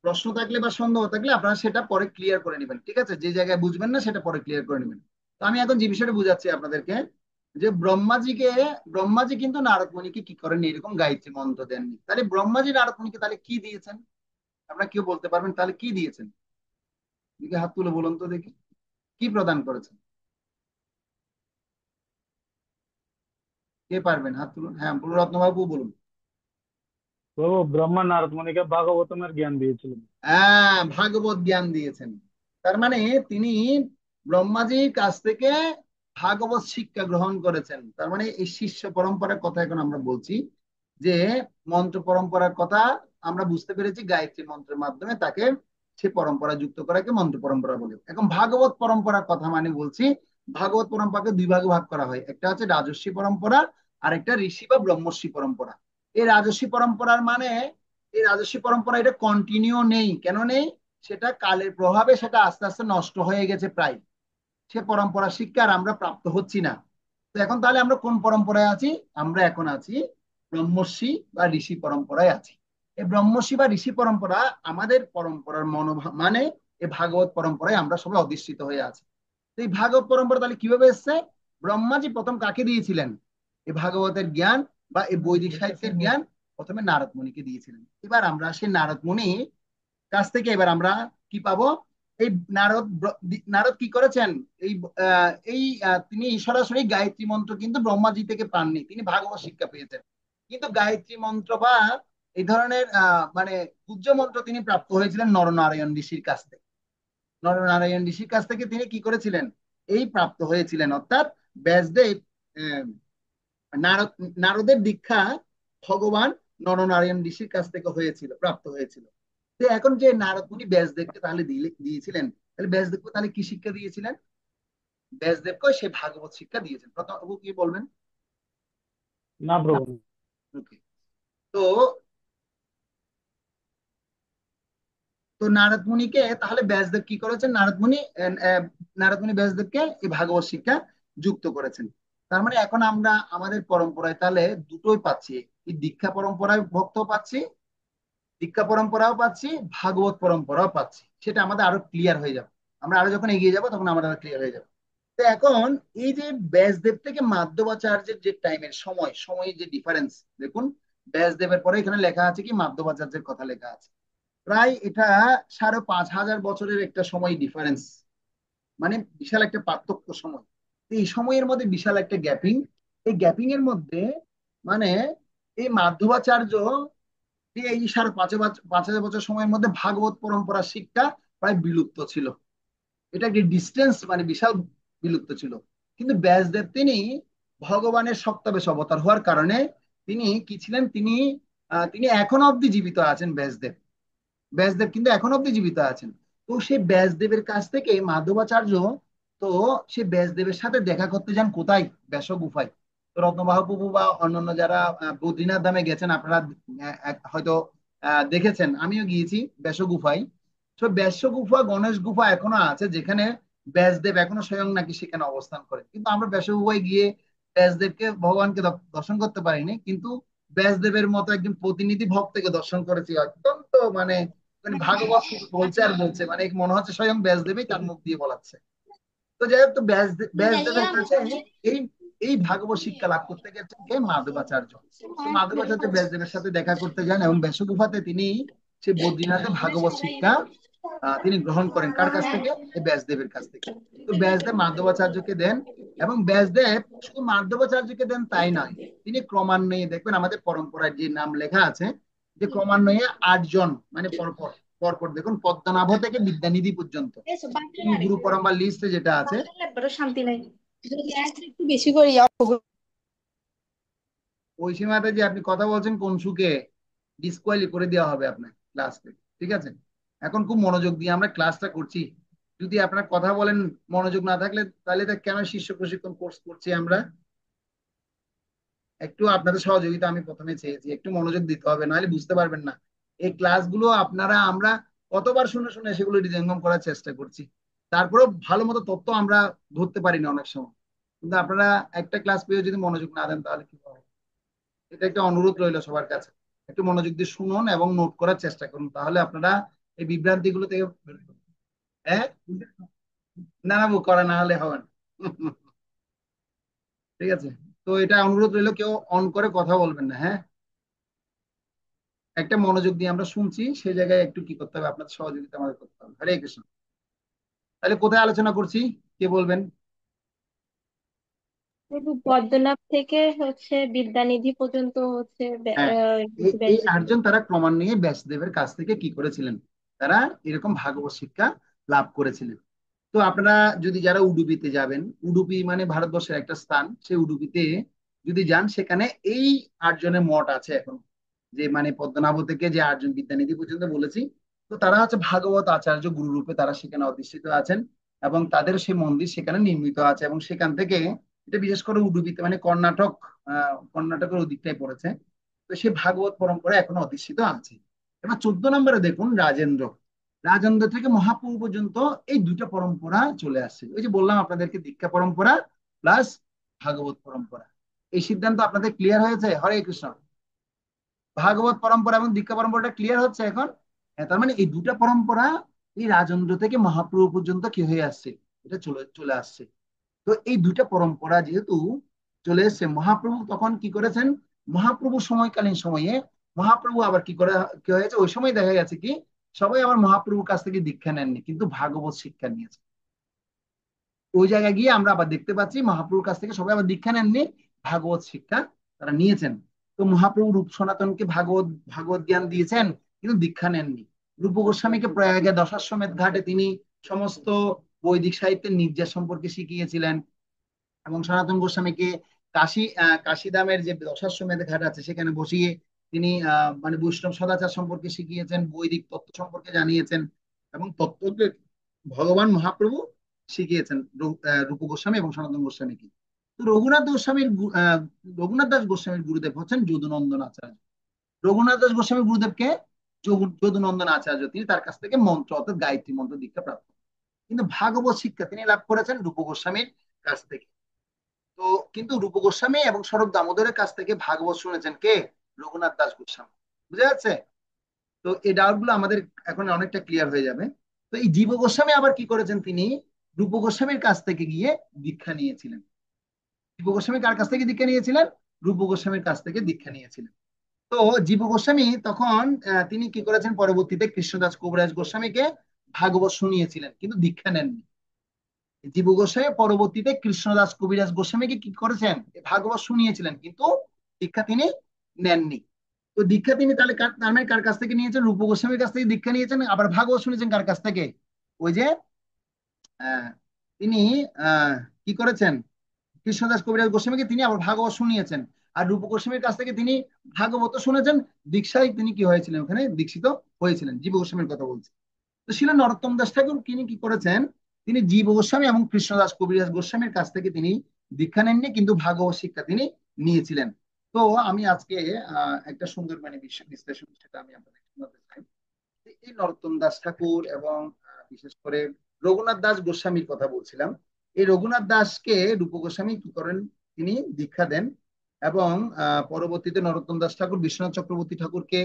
প্রশ্ন থাকলে বা সন্দেহ থাকলে আপনারা সেটা পরে ক্লিয়ার করে নেবেন, ঠিক আছে? যে জায়গায় বুঝবেন না সেটা পরে ক্লিয়ার করে নেবেন। তো আমি এখন যে বিষয়টা বুঝাচ্ছি আপনাদেরকে, যে ব্রহ্মাজি কিন্তু নারদ মুনিকে কি করেন, এরকম গায়ত্রী মন্ত্র দেননি। তাহলে ব্রহ্মাজি নারদ মুনিকে তাহলে কি দিয়েছেন? আপনারা কেউ বলতে পারবেন তাহলে কি দিয়েছেন? দিকে হাত তুলে বলুন তো দেখি, কি প্রদান করেছেন? কে পারবেন হাত তুলুন। হ্যাঁ, রত্নবাবু বলুন। প্রভু ব্রহ্মা নারদ মুনিকে ভাগবতমের জ্ঞান দিয়েছিলেন। হ্যাঁ, ভাগবত জ্ঞান দিয়েছেন। তার মানে তিনি ব্রহ্মাজির কাছ থেকে ভাগবত শিক্ষা গ্রহণ করেছেন। তার মানে এই শিষ্য পরম্পরার কথা এখন আমরা বলছি, যে মন্ত্র পরম্পরার কথা আমরা বুঝতে পেরেছি, গায়ত্রী মন্ত্রের মাধ্যমে তাকে সে পরম্পরা যুক্ত করাকে মন্ত্র পরম্পরা বলে। এখন ভাগবত পরম্পরার কথা মানে বলছি, ভাগবত পরম্পরাকে দুই ভাগে ভাগ করা হয়, একটা হচ্ছে রাজস্বী পরম্পরা আর একটা ঋষি বা ব্রহ্মর্ষি পরম্পরা। এই রাজস্বী পরম্পরার মানে, এই রাজস্বী পরম্পরা এটা কন্টিনিউ নেই। কেন নেই? সেটা কালের প্রভাবে সেটা আস্তে আস্তে নষ্ট হয়ে গেছে প্রায়। সে পরম্পরা শিক্ষা আর আমরা প্রাপ্ত হচ্ছি না। তো এখন তাহলে আমরা কোন পরম্পরায় আছি? আমরা এখন আছি ব্রহ্মর্ষি বা ঋষি পরম্পরায় আছি। এই ব্রহ্মর্ষি বা ঋষি পরম্পরা আমাদের পরম্পরার মনোভাব মানে এই ভাগবত পরম্পরায় আমরা সবাই অধিষ্ঠিত হয়ে আছি। তো এই ভাগবত পরম্পরা তাহলে কিভাবে এসছে? ব্রহ্মাজি প্রথম কাকে দিয়েছিলেন এই ভাগবতের জ্ঞান বা এই বৈদিক সাহিত্যের জ্ঞান? প্রথমে নারদ মুনিকে দিয়েছিলেন। এবার আমরা সেই নারদ মুনি কাছ থেকে এবার আমরা কি পাবো? এই নারদ কি করেছেন? তিনি সরাসরি গায়ত্রী মন্ত্র কিন্তু ব্রহ্মাজি থেকে পাননি, তিনি ভাগবত শিক্ষা পেয়েছেন। কিন্তু গায়ত্রী মন্ত্র বা এই ধরনের মানে পূজ্য মন্ত্র তিনি প্রাপ্ত হয়েছিলেন নরনারায়ণ ঋষির কাছ থেকে। নরনারায়ণ ঋষির কাছ থেকে তিনি কি করেছিলেন? এই প্রাপ্ত হয়েছিলেন, অর্থাৎ ব্যাসদেব আহ, নারদ নারদের দীক্ষা ভগবান নরনারায়ণ ঋষির কাছ থেকে হয়েছিল, প্রাপ্ত হয়েছিল। তো এখন যে নারদ মুনি ব্যাসদেবকে তাহলে দিয়েছিলেন, তাহলে ব্যাসদেবকে তাহলে কি শিক্ষা দিয়েছিলেন? ব্যাসদেবকে সে ভাগবত শিক্ষা দিয়েছেন। প্রথম কি বলবেন? না প্রভু। ওকে। তো তো নারদ মুনিকে তাহলে ব্যাসদেব কি করেছেন? নারদ মুনি ব্যাসদেবকে এই ভাগবত শিক্ষা যুক্ত করেছেন। তার মানে এখন আমরা আমাদের পরম্পরায় তাহলে দুটোই পাচ্ছি, এই দীক্ষা পরম্পরায় ভক্ত পাচ্ছি, দীক্ষা পরম্পরাও পাচ্ছি, ভাগবত পরম্পরাও পাচ্ছি। সেটা আমাদের আরো ক্লিয়ার হয়ে যাবে। আমরা আরো যখন এগিয়ে যাবো তখন আমাদের আরো ক্লিয়ার হয়ে যাবে। তো এখন এই যে ব্যাসদেব থেকে মাধবাচার্যের যে টাইমের সময় যে ডিফারেন্স, দেখুন ব্যাসদেবের পরে এখানে লেখা আছে কি মাধবাচার্যের কথা লেখা আছে, প্রায় এটা 5,500 বছরের একটা সময় ডিফারেন্স, মানে বিশাল একটা পার্থক্য সময়। তো এই সময়ের মধ্যে বিশাল একটা গ্যাপিং, এই গ্যাপিং এর মধ্যে মানে এই মাধবাচার্য এই 5,500 বছর সময়ের মধ্যে ভাগবত পরম্পরা শিক্ষা প্রায় বিলুপ্ত ছিল। এটা কি ডিস্টেন্স, মানে বিশাল বিলুপ্ত ছিল। কিন্তু ব্যাসদেব তিনি ভগবানের সপ্তবেশ অবতার হওয়ার কারণে তিনি কি ছিলেন, তিনি এখনো অব্দি জীবিত আছেন। ব্যাসদেব কিন্তু এখন অব্দি জীবিত আছেন। তো সেই ব্যাসদেবের কাছ থেকে মাধবাচার্য, তো সে ব্যাসদেবের সাথে দেখা করতে যান কোথায়? ব্যাস গুফায়। তো রত্নবাহ প্রভু বা অন্যান্য যারা বদ্রীনাথ ধামে গেছেন আপনারা হয়তো দেখেছেন, আমিও গিয়েছি ব্যাস গুফায়। তো ব্যাস গুফা, গণেশ গুফা এখনো আছে, যেখানে ব্যাসদেব এখনো স্বয়ং নাকি সেখানে অবস্থান করেন। কিন্তু আমরা ব্যাস গুফায় গিয়ে ব্যাসদেবকে ভগবানকে দর্শন করতে পারিনি, কিন্তু ব্যাসদেবের মতো একজন প্রতিনিধি ভক্তকে দর্শন করেছি। অত্যন্ত মানে মানে ভাগবত শুধু বলছে আর বলছে, মানে মনে হচ্ছে স্বয়ং ব্যাসদেবই তার মুখ দিয়ে বলাচ্ছে। তো যাই হোক, তো ব্যাসদেবের কাছে এই এই ভাগবত শিক্ষা লাভ করতে গেছেন কে? মাধবাচার্য। তো মাধবাচার্য ব্যাসদেবের সাথে দেখা করতে যান এবং ব্যাসগুফাতে তিনি সেই বদ্রীনাথে ভাগবত শিক্ষা তিনি গ্রহণ করেন। কার কাছ থেকে? এই ব্যাসদেবের কাছ থেকে। তো ব্যাসদেব মাধবাচার্যকে দেন, এবং ব্যাসদেব শুধু মাধবাচার্যকে দেন তাই নয়, তিনি ক্রমান্বয়ে দেখবেন আমাদের পরম্পরায় যে নাম লেখা আছে, যে ক্রমান্বয়ে 8 জন, মানে পরপর পরপর দেখুন পদ্মনাভ থেকে বিদ্যানিধি পর্যন্ত গুরু পরম্পরা লিস্টে যেটা আছে, শান্তি নাই একটু বেশি করে ওই সীমাতে যে আপনি কথা বলছেন কোন সুখে ডিসকোয়ালি করে দেওয়া হবে আপনার ক্লাস থেকে, ঠিক আছে? এখন খুব মনোযোগ দিয়ে আমরা ক্লাসটা করছি। যদি আপনার কথা বলেন, মনোযোগ না থাকলে তাহলে তা কেন শীর্ষ প্রশিক্ষণ কোর্স করছি আমরা? একটু আপনাদের সহযোগিতা আমি প্রথমে চেয়েছি, একটু মনোযোগ দিতে হবে, নাহলে বুঝতে পারবেন না। এই ক্লাসগুলো আপনারা আমরা কতবার শুনে শুনে সেগুলো হৃদয়ঙ্গম করার চেষ্টা করছি, তারপরেও ভালো মতো তথ্য আমরা ধরতে পারি না অনেক সময়। কিন্তু আপনারা একটা ক্লাস পেয়ে যদি মনোযোগ না দেন তাহলে কি হবে? এটা একটা অনুরোধ রইল সবার কাছে, একটু মনোযোগ দিয়ে শুনুন এবং নোট করার চেষ্টা করুন, তাহলে আপনারা এই বিভ্রান্তি গুলো থেকে বেরোতে পারবেন। হ্যাঁ, না না, করা না হলে হবে না। ঠিক আছে, তো এটা অনুরোধ রইল, কেউ অন করে কথা বলবেন না, হ্যাঁ। একটা মনোযোগ দিয়ে আমরা শুনছি, সেই জায়গায় একটু কি করতে হবে, আপনাদের সহযোগিতা আমাদের করতে হবে। হরে কৃষ্ণ। তাহলে কোথায় আলোচনা করছি, কে বলবেন? প্রভু পদ্মনাভ থেকে হচ্ছে বিদ্যানিধি পর্যন্ত হচ্ছে হ্যাঁ, এই ব্যাস এই আটজন তারা ক্রমান্বয়ে ব্যাসদেবের কাছ থেকে কি করেছিলেন, তারা এরকম ভাগবত শিক্ষা লাভ করেছিলেন। তো আপনারা যদি যারা উডুপিতে যাবেন, উডুপি মানে ভারতবর্ষের একটা স্থান, সেই উডুপিতে যদি যান, সেখানে এই আটজনের মঠ আছে এখন। যে মানে পদ্মনাভ থেকে যে আটজন বিদ্যানিধি পর্যন্ত বলেছি, তো তারা হচ্ছে ভাগবত আচার্য গুরু রূপে তারা সেখানে অধিষ্ঠিত আছেন, এবং তাদের সেই মন্দির সেখানে নির্মিত আছে। এবং সেখান থেকে, এটা বিশেষ করে উডুপিতে মানে কর্ণাটক, কর্ণাটকের ওদিকটাই পড়েছে, তো সেই ভাগবত পরম্পরা এখনো অধিষ্ঠিত আছে। এবার 14 নম্বরে দেখুন, রাজেন্দ্র। রাজেন্দ্র থেকে মহাপ্রভু পর্যন্ত এই দুইটা পরম্পরা চলে আসছে। ওই যে বললাম আপনাদেরকে, দীক্ষা পরম্পরা প্লাস ভাগবত পরম্পরা। এই সিদ্ধান্ত আপনাদের ক্লিয়ার হয়েছে? হরে কৃষ্ণ। ভাগবত পরম্পরা এবং দীক্ষা পরম্পরাটা ক্লিয়ার হচ্ছে এখন? হ্যাঁ, তার মানে এই দুটা পরম্পরা এই রাজেন্দ্র থেকে মহাপ্রভু পর্যন্ত কি হয়ে আসছে, এটা চলে চলে আসছে। তো এই দুইটা পরম্পরা যেহেতু চলে এসছে, মহাপ্রভু তখন কি করেছেন, মহাপ্রভু সময়কালীন সময়ে মহাপ্রভু আবার কি করে, কি হয়েছে, ওই সময় দেখা গেছে কি সবাই আবার মহাপ্রভুর কাছ থেকে দীক্ষা নেননি, কিন্তু ভাগবত শিক্ষা নিয়েছে। ওই জায়গায় গিয়ে আমরা আবার দেখতে পাচ্ছি মহাপ্রভুর কাছ থেকে সবাই আবার দীক্ষা নেননি, ভাগবত শিক্ষা তারা নিয়েছেন। তো মহাপ্রভু রূপ সনাতনকে ভাগবত ভাগবত জ্ঞান দিয়েছেন, কিন্তু দীক্ষা নেননি। রূপ গোস্বামীকে প্রয়াগে দশাশ্বমেধ ঘাটে তিনি সমস্ত বৈদিক সাহিত্যের নির্যাস সম্পর্কে শিখিয়েছিলেন, এবং সনাতন গোস্বামীকে কাশিদামের যে দশাশ্বমেধ ঘাট আছে সেখানে বসিয়ে তিনি মানে বৈষ্ণব সদাচার সম্পর্কে শিখিয়েছেন, বৈদিক তত্ত্ব সম্পর্কে জানিয়েছেন, এবং তত্ত্বকে ভগবান মহাপ্রভু শিখিয়েছেন রূপ গোস্বামী এবং সনাতন গোস্বামীকে। তো রঘুনাথ দাস গোস্বামীর গুরুদেব হচ্ছেন যদুনন্দন আচার্য। রঘুনাথ দাস গোস্বামীর গুরুদেবকে যদুনন্দন আচার্য, তিনি তার কাছ থেকে মন্ত্র অর্থাৎ গায়ত্রী মন্ত্র দীক্ষা প্রাপ্ত। কিন্তু ভাগবত শিক্ষা তিনি লাভ করেছেন রূপ গোস্বামীর কাছ থেকে। তো কিন্তু রূপ গোস্বামী এবং স্বরূপ দামোদরের কাছ থেকে ভাগবত শুনেছেন কে? রঘুনাথ দাস গোস্বামী। বুঝা যাচ্ছে? তো এই ডাউট গুলো আমাদের এখন অনেকটা ক্লিয়ার হয়ে যাবে। তো এই জীব গোস্বামী আবার কি করেছেন, তিনি রূপ গোস্বামীর কাছ থেকে গিয়ে দীক্ষা নিয়েছিলেন। জীব গোস্বামী কার কাছ থেকে দীক্ষা নিয়েছিলেন? রূপ গোস্বামীর কাছ থেকে দীক্ষা নিয়েছিলেন। তো জীব গোস্বামী তখন তিনি কি করেছেন, পরবর্তীতে কৃষ্ণদাস কবিরাজ গোস্বামীকে ভাগবত শুনিয়েছিলেন, কিন্তু দীক্ষা নেননি। জীব গোস্বামী পরবর্তীতে কৃষ্ণদাস কবিরাজ গোস্বামীকে কি করেছেন, ভাগবত শুনিয়েছিলেন, কিন্তু দীক্ষা তিনি নেননি। তো দীক্ষা তিনি তাহলে তার মানে কার কাছ থেকে নিয়েছেন? রূপ গোস্বামীর কাছ থেকে দীক্ষা নিয়েছেন, আবার ভাগবত শুনেছেন কার কাছ থেকে? ওই যে আহ, তিনি আহ, কি করেছেন, কৃষ্ণদাস কবিরাজ গোস্বামীকে তিনি আবার ভাগবত শুনিয়েছেন, আর রূপ গোস্বামীর কাছ থেকে তিনি ভাগবত শুনেছেন। দীক্ষায় তিনি কি হয়েছিলেন, ওখানে দীক্ষিত হয়েছিলেন। জীব গোস্বামীর কথা বলছি। তো ছিল নরোত্তম দাস ঠাকুর, তিনি কি করেছেন, তিনি জীব গোস্বামী এবং কৃষ্ণদাস কবিরাজ গোস্বামীর কাছ থেকে তিনি দীক্ষা নেননি, কিন্তু ভাগবত শিক্ষা তিনি নিয়েছিলেন। তো আমি আজকে একটা সুন্দর মানে বিশ্লেষণ সেটা আমি আপনাদের শোনাতে চাই। এই নরোত্তম দাস ঠাকুর এবং বিশেষ করে রঘুনাথ দাস গোস্বামীর কথা বলছিলাম। এই রঘুনাথ দাসকে রূপ গোস্বামী কি করেন, তিনি দীক্ষা দেন, এবং পরবর্তীতে নরোত্তম দাস ঠাকুর বিশ্বনাথ চক্রবর্তী ঠাকুরকে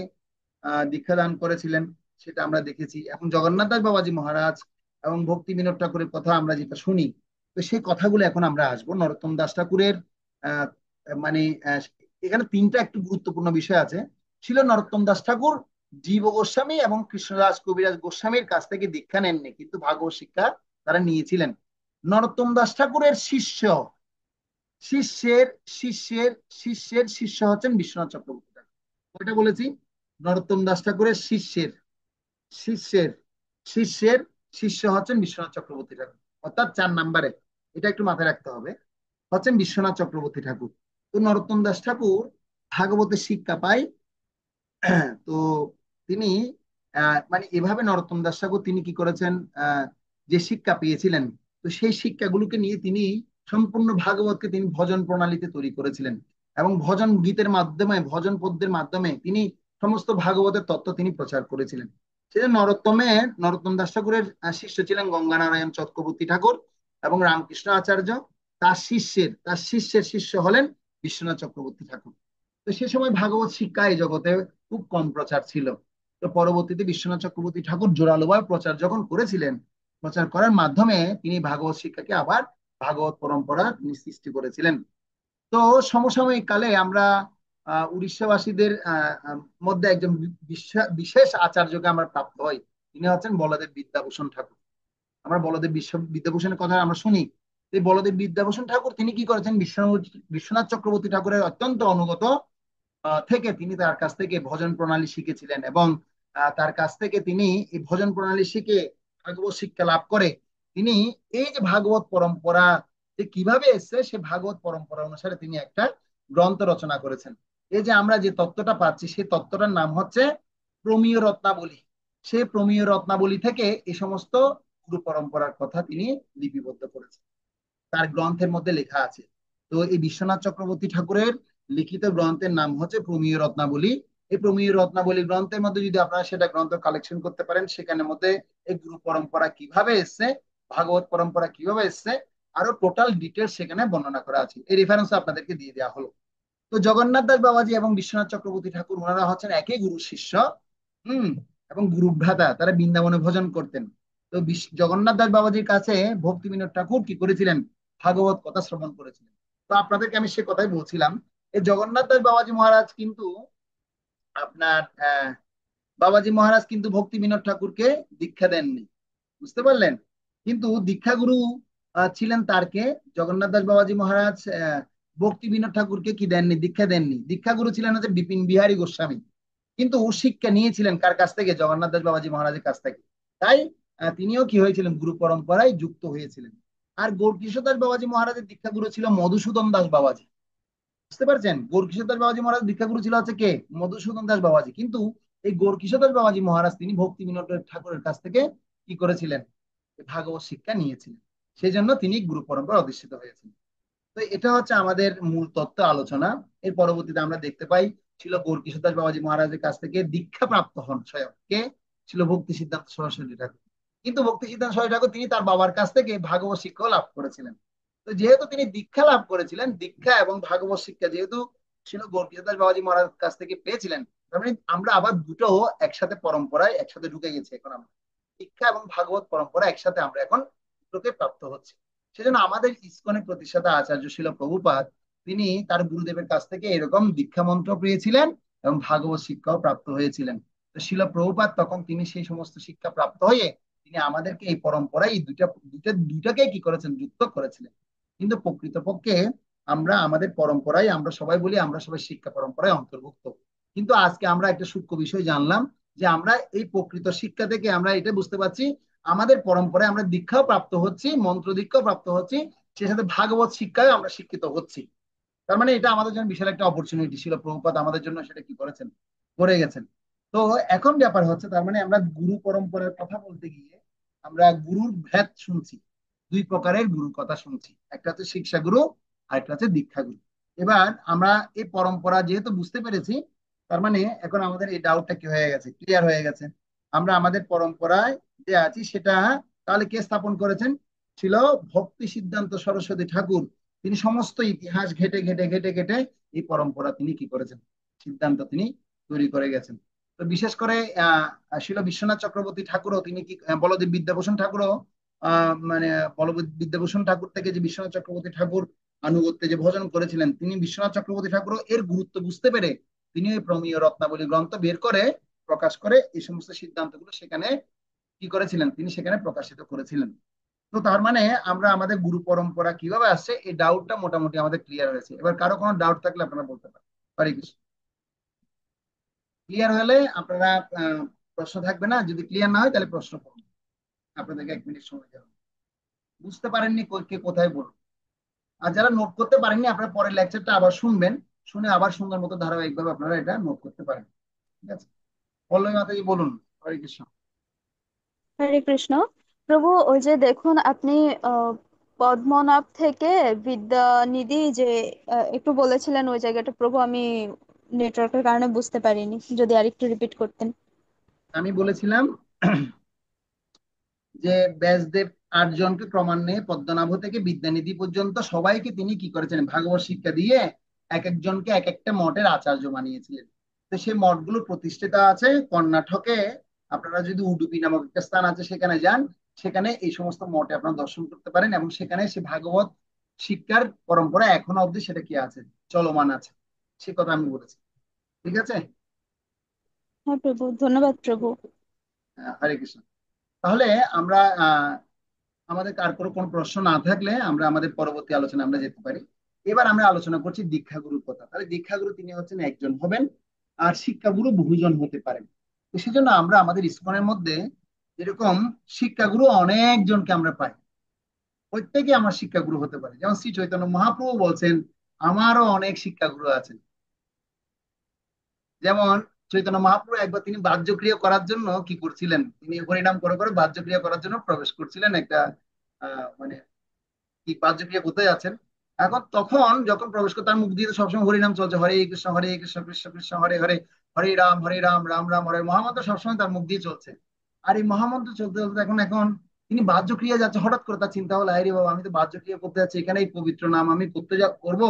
দীক্ষা দান করেছিলেন, সেটা আমরা দেখেছি। এখন জগন্নাথ দাস বাবাজি মহারাজ এবং ভক্তি বিনোদ ঠাকুরের কথা আমরা যেটা শুনি, তো সেই কথাগুলো এখন আমরা আসবো। নরোত্তম দাস ঠাকুরের আহ, মানে এখানে তিনটা একটু গুরুত্বপূর্ণ বিষয় আছে। ছিল নরোত্তম দাস ঠাকুর জীব গোস্বামী এবং কৃষ্ণদাস কবিরাজ গোস্বামীর কাছ থেকে দীক্ষা নেননি, কিন্তু ভাগবত শিক্ষা তারা নিয়েছিলেন। নরোত্তম দাস ঠাকুরের শিষ্য, শিষ্যের শিষ্যের শিষ্যের শিষ্য হচ্ছেন বিশ্বনাথ চক্রবর্তী ঠাকুর। ওইটা বলেছি, নরোত্তম দাস ঠাকুরের শিষ্যের শিষ্যের শিষ্যের শিষ্য হচ্ছেন বিশ্বনাথ চক্রবর্তী ঠাকুর, অর্থাৎ 4 নম্বরে। এটা একটু মাথায় রাখতে হবে, হচ্ছেন বিশ্বনাথ চক্রবর্তী ঠাকুর। তো নরোত্তম দাস ঠাকুর ভাগবতের শিক্ষা পায়। তো তিনি মানে এভাবে নরোত্তম দাস ঠাকুর তিনি কি করেছেন, আহ, যে শিক্ষা পেয়েছিলেন, তো সেই শিক্ষাগুলোকে নিয়ে তিনি সম্পূর্ণ ভাগবতকে তিনি ভজন প্রণালীতে তৈরি করেছিলেন, এবং ভজন গীতের মাধ্যমে, ভজন পদ্যের মাধ্যমে তিনি সমস্ত ভাগবতের তত্ত্ব তিনি প্রচার করেছিলেন। সেজন্য নরোত্তম দাস ঠাকুরের শিষ্য ছিলেন গঙ্গানারায়ণ চক্রবর্তী ঠাকুর এবং রামকৃষ্ণ আচার্য। তার শিষ্যের শিষ্য হলেন বিশ্বনাথ চক্রবর্তী ঠাকুর। তো সে সময় ভাগবত শিক্ষা এই জগতে খুব কম প্রচার ছিল। তো পরবর্তীতে বিশ্বনাথ চক্রবর্তী ঠাকুর জোরালোভাবে প্রচার যখন করেছিলেন, প্রচার করার মাধ্যমে তিনি ভাগবত শিক্ষাকে আবার ভাগবত পরম্পরা তিনি সৃষ্টি করেছিলেন। তো সমসাময়িক কালে আমরা উড়িষ্যাবাসীদের মধ্যে একজন বিশেষ আচার্যকে আমরা প্রাপ্ত হই। তিনি হচ্ছেন বলদেব বিদ্যাভূষণ ঠাকুর। আমরা বিদ্যাভূষণের কথা আমরা শুনি। এই বলদেব বিদ্যাভূষণ ঠাকুর তিনি কি করেছেন, বিশ্বনাথ চক্রবর্তী ঠাকুরের অত্যন্ত অনুগত থেকে তিনি তার কাছ থেকে ভজন প্রণালী শিখেছিলেন, এবং তার কাছ থেকে তিনি এই ভজন প্রণালী শিখে ভাগবত শিক্ষা লাভ করে তিনি এই যে ভাগবত পরম্পরা যে কিভাবে এসছে, সে ভাগবত পরম্পরা অনুসারে তিনি একটা গ্রন্থ রচনা করেছেন। এই যে আমরা যে তত্ত্বটা পাচ্ছি, সেই তত্ত্বটার নাম হচ্ছে প্রমেয় রত্নাবলী। সেই প্রমেয় রত্নাবলী থেকে এই সমস্ত গুরু পরম্পরার কথা তিনি লিপিবদ্ধ করেছেন, তার গ্রন্থের মধ্যে লেখা আছে। তো এই বিশ্বনাথ চক্রবর্তী ঠাকুরের লিখিত গ্রন্থের নাম হচ্ছে প্রমেয় রত্নাবলী। এই প্রমেয় রত্নাবলী গ্রন্থের মধ্যে যদি আপনারা সেটা গ্রন্থ কালেকশন করতে পারেন, সেখানের মধ্যে এই গুরু পরম্পরা কিভাবে এসছে, ভাগবত পরম্পরা কিভাবে এসছে, আরো টোটাল ডিটেলস সেখানে বর্ণনা করা আছে। এই রেফারেন্স আপনাদেরকে দিয়ে দেওয়া হলো। তো জগন্নাথ দাস বাবাজি এবং বিশ্বনাথ চক্রবর্তী ঠাকুর ওনারা হচ্ছেন একই গুরুর শিষ্য। হুম। এবং গুরু ভ্রাতা, তারা বৃন্দাবনে ভজন করতেন। তো জগন্নাথ দাস বাবাজির কাছে ভক্তি বিনোদ ঠাকুর কি করেছিলেন, ভাগবত কথা শ্রবণ করেছিলেন। তো আপনাদেরকে আমি সে কথাই বলছিলাম, এই জগন্নাথ দাস বাবাজি মহারাজ কিন্তু আপনার বাবাজি মহারাজ কিন্তু ভক্তি বিনোদ ঠাকুরকে দীক্ষা দেননি, বুঝতে পারলেন। কিন্তু দীক্ষাগুরু ছিলেন তারকে, জগন্নাথ দাস বাবাজি মহারাজ ভক্তি বিনোদ ঠাকুরকে কি দেননি, দীক্ষা দেননি। দীক্ষাগুরু ছিলেন হচ্ছে বিপিন বিহারী গোস্বামী, কিন্তু শিক্ষা নিয়েছিলেন কার কাছ থেকে, জগন্নাথ দাস বাবাজি মহারাজের কাছ থেকে। তাই তিনিও কি হয়েছিলেন, গুরু পরম্পরায় যুক্ত হয়েছিলেন। আর গৌরকিশোর দাস বাবাজি মহারাজের দীক্ষাগুরু ছিল মধুসূদন দাস বাবাজি, বুঝতে পারছেন। গৌরকিশোর দাস বাবাজি মহারাজ দীক্ষাগুরু ছিল হচ্ছে কে, মধুসূদন দাস বাবাজি। কিন্তু এই গৌরকিশোর দাস বাবাজি মহারাজ তিনি ভক্তি বিনোদ ঠাকুরের কাছ থেকে কি করেছিলেন, ভাগবত শিক্ষা নিয়েছিলেন। সেই জন্য তিনি গুরু পরম্পরা অধিষ্ঠিত হয়েছেন। তো এটা হচ্ছে আমাদের মূল তত্ত্ব আলোচনা। এর পরবর্তীতে আমরা দেখতে পাই ছিল গৌরকিশোর দাস বাবাজি মহারাজের কাছ থেকে দীক্ষা প্রাপ্ত হন স্বয়ং কে, ছিল ভক্তি সিদ্ধান্ত সরস্বতী ঠাকুর। কিন্তু ভক্তি সিদ্ধান্ত সরস্বতী ঠাকুর তিনি তার বাবার কাছ থেকে ভাগবত শিক্ষাও লাভ করেছিলেন। তো যেহেতু তিনি দীক্ষা লাভ করেছিলেন, দীক্ষা এবং ভাগবত শিক্ষা যেহেতু ছিল গৌরকিশোর দাস বাবাজি মহারাজ কাছ থেকে পেয়েছিলেন, তার মানে আমরা আবার দুটো একসাথে পরম্পরায় একসাথে ঢুকে গেছি। এখন আমরা দীক্ষা এবং ভাগবত পরম্পরা একসাথে আমরা এখন দুটোকে প্রাপ্ত হচ্ছে। সেজন্য আমাদের ইসকনের প্রতিষ্ঠাতা আচার্য শিল প্রভুপাদ তিনি তার গুরুদেবের কাছ থেকে এরকম দীক্ষা মন্ত্র পেয়েছিলেন এবং ভাগবত শিক্ষাও প্রাপ্ত হয়েছিলেন। তো শিল প্রভুপাদ তখন তিনি সেই সমস্ত শিক্ষা প্রাপ্ত হয়ে তিনি আমাদেরকে এই পরম্পরায় এই দুইটাকে কি করেছেন, যুক্ত করেছিলেন। কিন্তু প্রকৃতপক্ষে আমরা আমাদের পরম্পরায় আমরা সবাই বলি আমরা সবাই শিক্ষা পরম্পরায় অন্তর্ভুক্ত। কিন্তু আজকে আমরা একটা সূক্ষ্ম বিষয় জানলাম, যে আমরা এই প্রকৃত শিক্ষা থেকে আমরা এটা বুঝতে পারছি, আমাদের পরম্পরায় আমরা দীক্ষাও প্রাপ্ত হচ্ছি, মন্ত্র দীক্ষাও প্রাপ্ত হচ্ছি, সে সাথে ভাগবত শিক্ষায় আমরা শিক্ষিত হচ্ছি। তার মানে এটা আমাদের জন্য বিশাল একটা অপরচুনিটি ছিল, প্রভুপাদ আমাদের জন্য সেটা কি করেছেন, করে গেছেন। তো এখন ব্যাপার হচ্ছে, তার মানে আমরা গুরু পরম্পরার কথা বলতে গিয়ে আমরা গুরুর ভেদ শুনছি, দুই প্রকারের গুরুর কথা শুনছি, একটা হচ্ছে শিক্ষা গুরু আর একটা হচ্ছে দীক্ষা গুরু। এবার আমরা এই পরম্পরা যেহেতু বুঝতে পেরেছি, তার মানে এখন আমাদের এই ডাউটটা কি হয়ে গেছে, ক্লিয়ার হয়ে গেছে। আমরা আমাদের পরম্পরায় যে আছি সেটা তাহলে কে স্থাপন করেছেন, ছিল ভক্তি সিদ্ধান্ত সরস্বতী ঠাকুর। তিনি সমস্ত ইতিহাস ঘেটে ঘেটে ঘেটে ঘেটে এই পরম্পরা তিনি কি করেছেন, সিদ্ধান্ত তিনি তৈরি করে গেছেন। তো বিশেষ করে শিল বিশ্বনাথ চক্রবর্তী ঠাকুরও তিনি কি বলদেব বিদ্যাভূষণ ঠাকুরও মানে বলদেব বিদ্যাভূষণ ঠাকুর থেকে যে বিশ্বনাথ চক্রবর্তী ঠাকুর আনুগত্যে যে ভজন করেছিলেন, তিনি বিশ্বনাথ চক্রবর্তী ঠাকুরও এর গুরুত্ব বুঝতে পেরে তিনি ওই প্রমেয় রত্নাবলী গ্রন্থ বের করে প্রকাশ করে এই সমস্ত সিদ্ধান্তগুলো সেখানে কি করেছিলেন, তিনি সেখানে প্রকাশিত করেছিলেন। তো তার মানে আমরা আমাদের গুরু পরম্পরা কিভাবে আসছে এই ডাউটটা মোটামুটি আমাদের ক্লিয়ার হয়েছে। এবার কারো কোনো ডাউট থাকলে আপনারা বলতে পারেন। হরে কৃষ্ণ। ক্লিয়ার হলে আপনারা প্রশ্ন থাকবে না, যদি ক্লিয়ার না হয় তাহলে প্রশ্ন করুন। আপনাদেরকে 1 মিনিট সময় দেওয়া হবে। বুঝতে পারেননি কে কোথায় বলুন। আর যারা নোট করতে পারেননি আপনারা পরের লেকচারটা আবার শুনবেন, শুনে আবার সুন্দর মতো ধারাবাহিকভাবে আপনারা এটা নোট করতে পারেন। ঠিক আছে, পল্লবী মাতাজি বলুন, হরে কৃষ্ণ। হরে কৃষ্ণ। প্রভু, ওই যে দেখুন আপনি পদ্মনাভ থেকে বিদ্যানিধি যে একটু বলেছিলেন ওই জায়গাটা, প্রভু আমি নেটওয়ার্কের কারণে বুঝতে পারিনি, যদি আরেকটু রিপিট করতেন। আমি বলেছিলাম যে ব্যাসদেব 8 জনকে ক্রমান্বয়ে পদ্মনাভ থেকে বিদ্যানিধি পর্যন্ত সবাইকে তিনি কি করেছেন, ভাগবত শিক্ষা দিয়ে এক একজনকে এক একটা মঠের আচার্য বানিয়েছিলেন। তো সেই মঠগুলো প্রতিষ্ঠিত আছে কর্ণাটকে। আপনারা যদি উডুপি নামক একটা স্থান আছে সেখানে যান, সেখানে এই সমস্ত মঠে আপনারা দর্শন করতে পারেন, এবং সেখানে সে ভাগবত শিক্ষার পরম্পরা এখনো অব্দি সেটা কি আছে, চলমান আছে। সে কথা আমি বলেছি। ঠিক আছে। হ্যাঁ প্রভু, ধন্যবাদ প্রভু। হরে কৃষ্ণ। তাহলে আমরা আমাদের কার কোনো প্রশ্ন না থাকলে আমরা আমাদের পরবর্তী আলোচনা আমরা যেতে পারি। এবার আমরা আলোচনা করছি দীক্ষাগুরুর কথা। তাহলে দীক্ষাগুরু তিনি হচ্ছেন একজন হবেন, আর শিক্ষাগুরু বহুজন হতে পারেন। তো সেজন্য আমরা আমাদের ইসকনের মধ্যে যেরকম শিক্ষাগুরু অনেকজনকে আমরা পাই, প্রত্যেকে আমার শিক্ষাগুরু হতে পারে। যেমন শ্রী চৈতন্য মহাপ্রভু বলছেন আমারও অনেক শিক্ষাগুরু আছেন। যেমন চৈতন্য মহাপ্রভু একবার তিনি বাহ্যক্রিয়া করার জন্য কি করছিলেন, তিনি হরিনাম করে করে বাহ্যক্রিয়া করার জন্য প্রবেশ করছিলেন একটা মানে কি বাহ্যক্রিয়া করতে যাচ্ছেন। এখন তখন যখন প্রবেশ করে তার মুখ দিয়ে তো সবসময় হরিনাম চলছে, হরে কৃষ্ণ কৃষ্ণ কৃষ্ণ হরে হরে, হরে রাম রাম রাম হরে, মহামন্ত্র সবসময় তার মুখ দিয়ে চলছে। আর এই মহামন্ত্র চলতে চলতে এখন এখন তিনি বাহ্যক্রিয়া যাচ্ছে, হঠাৎ করে তার চিন্তা হলো আরে বাবা, আমি তো বাহ্যক্রিয়া করতে যাচ্ছি, এখানে এই পবিত্র নাম আমি করতে করবো।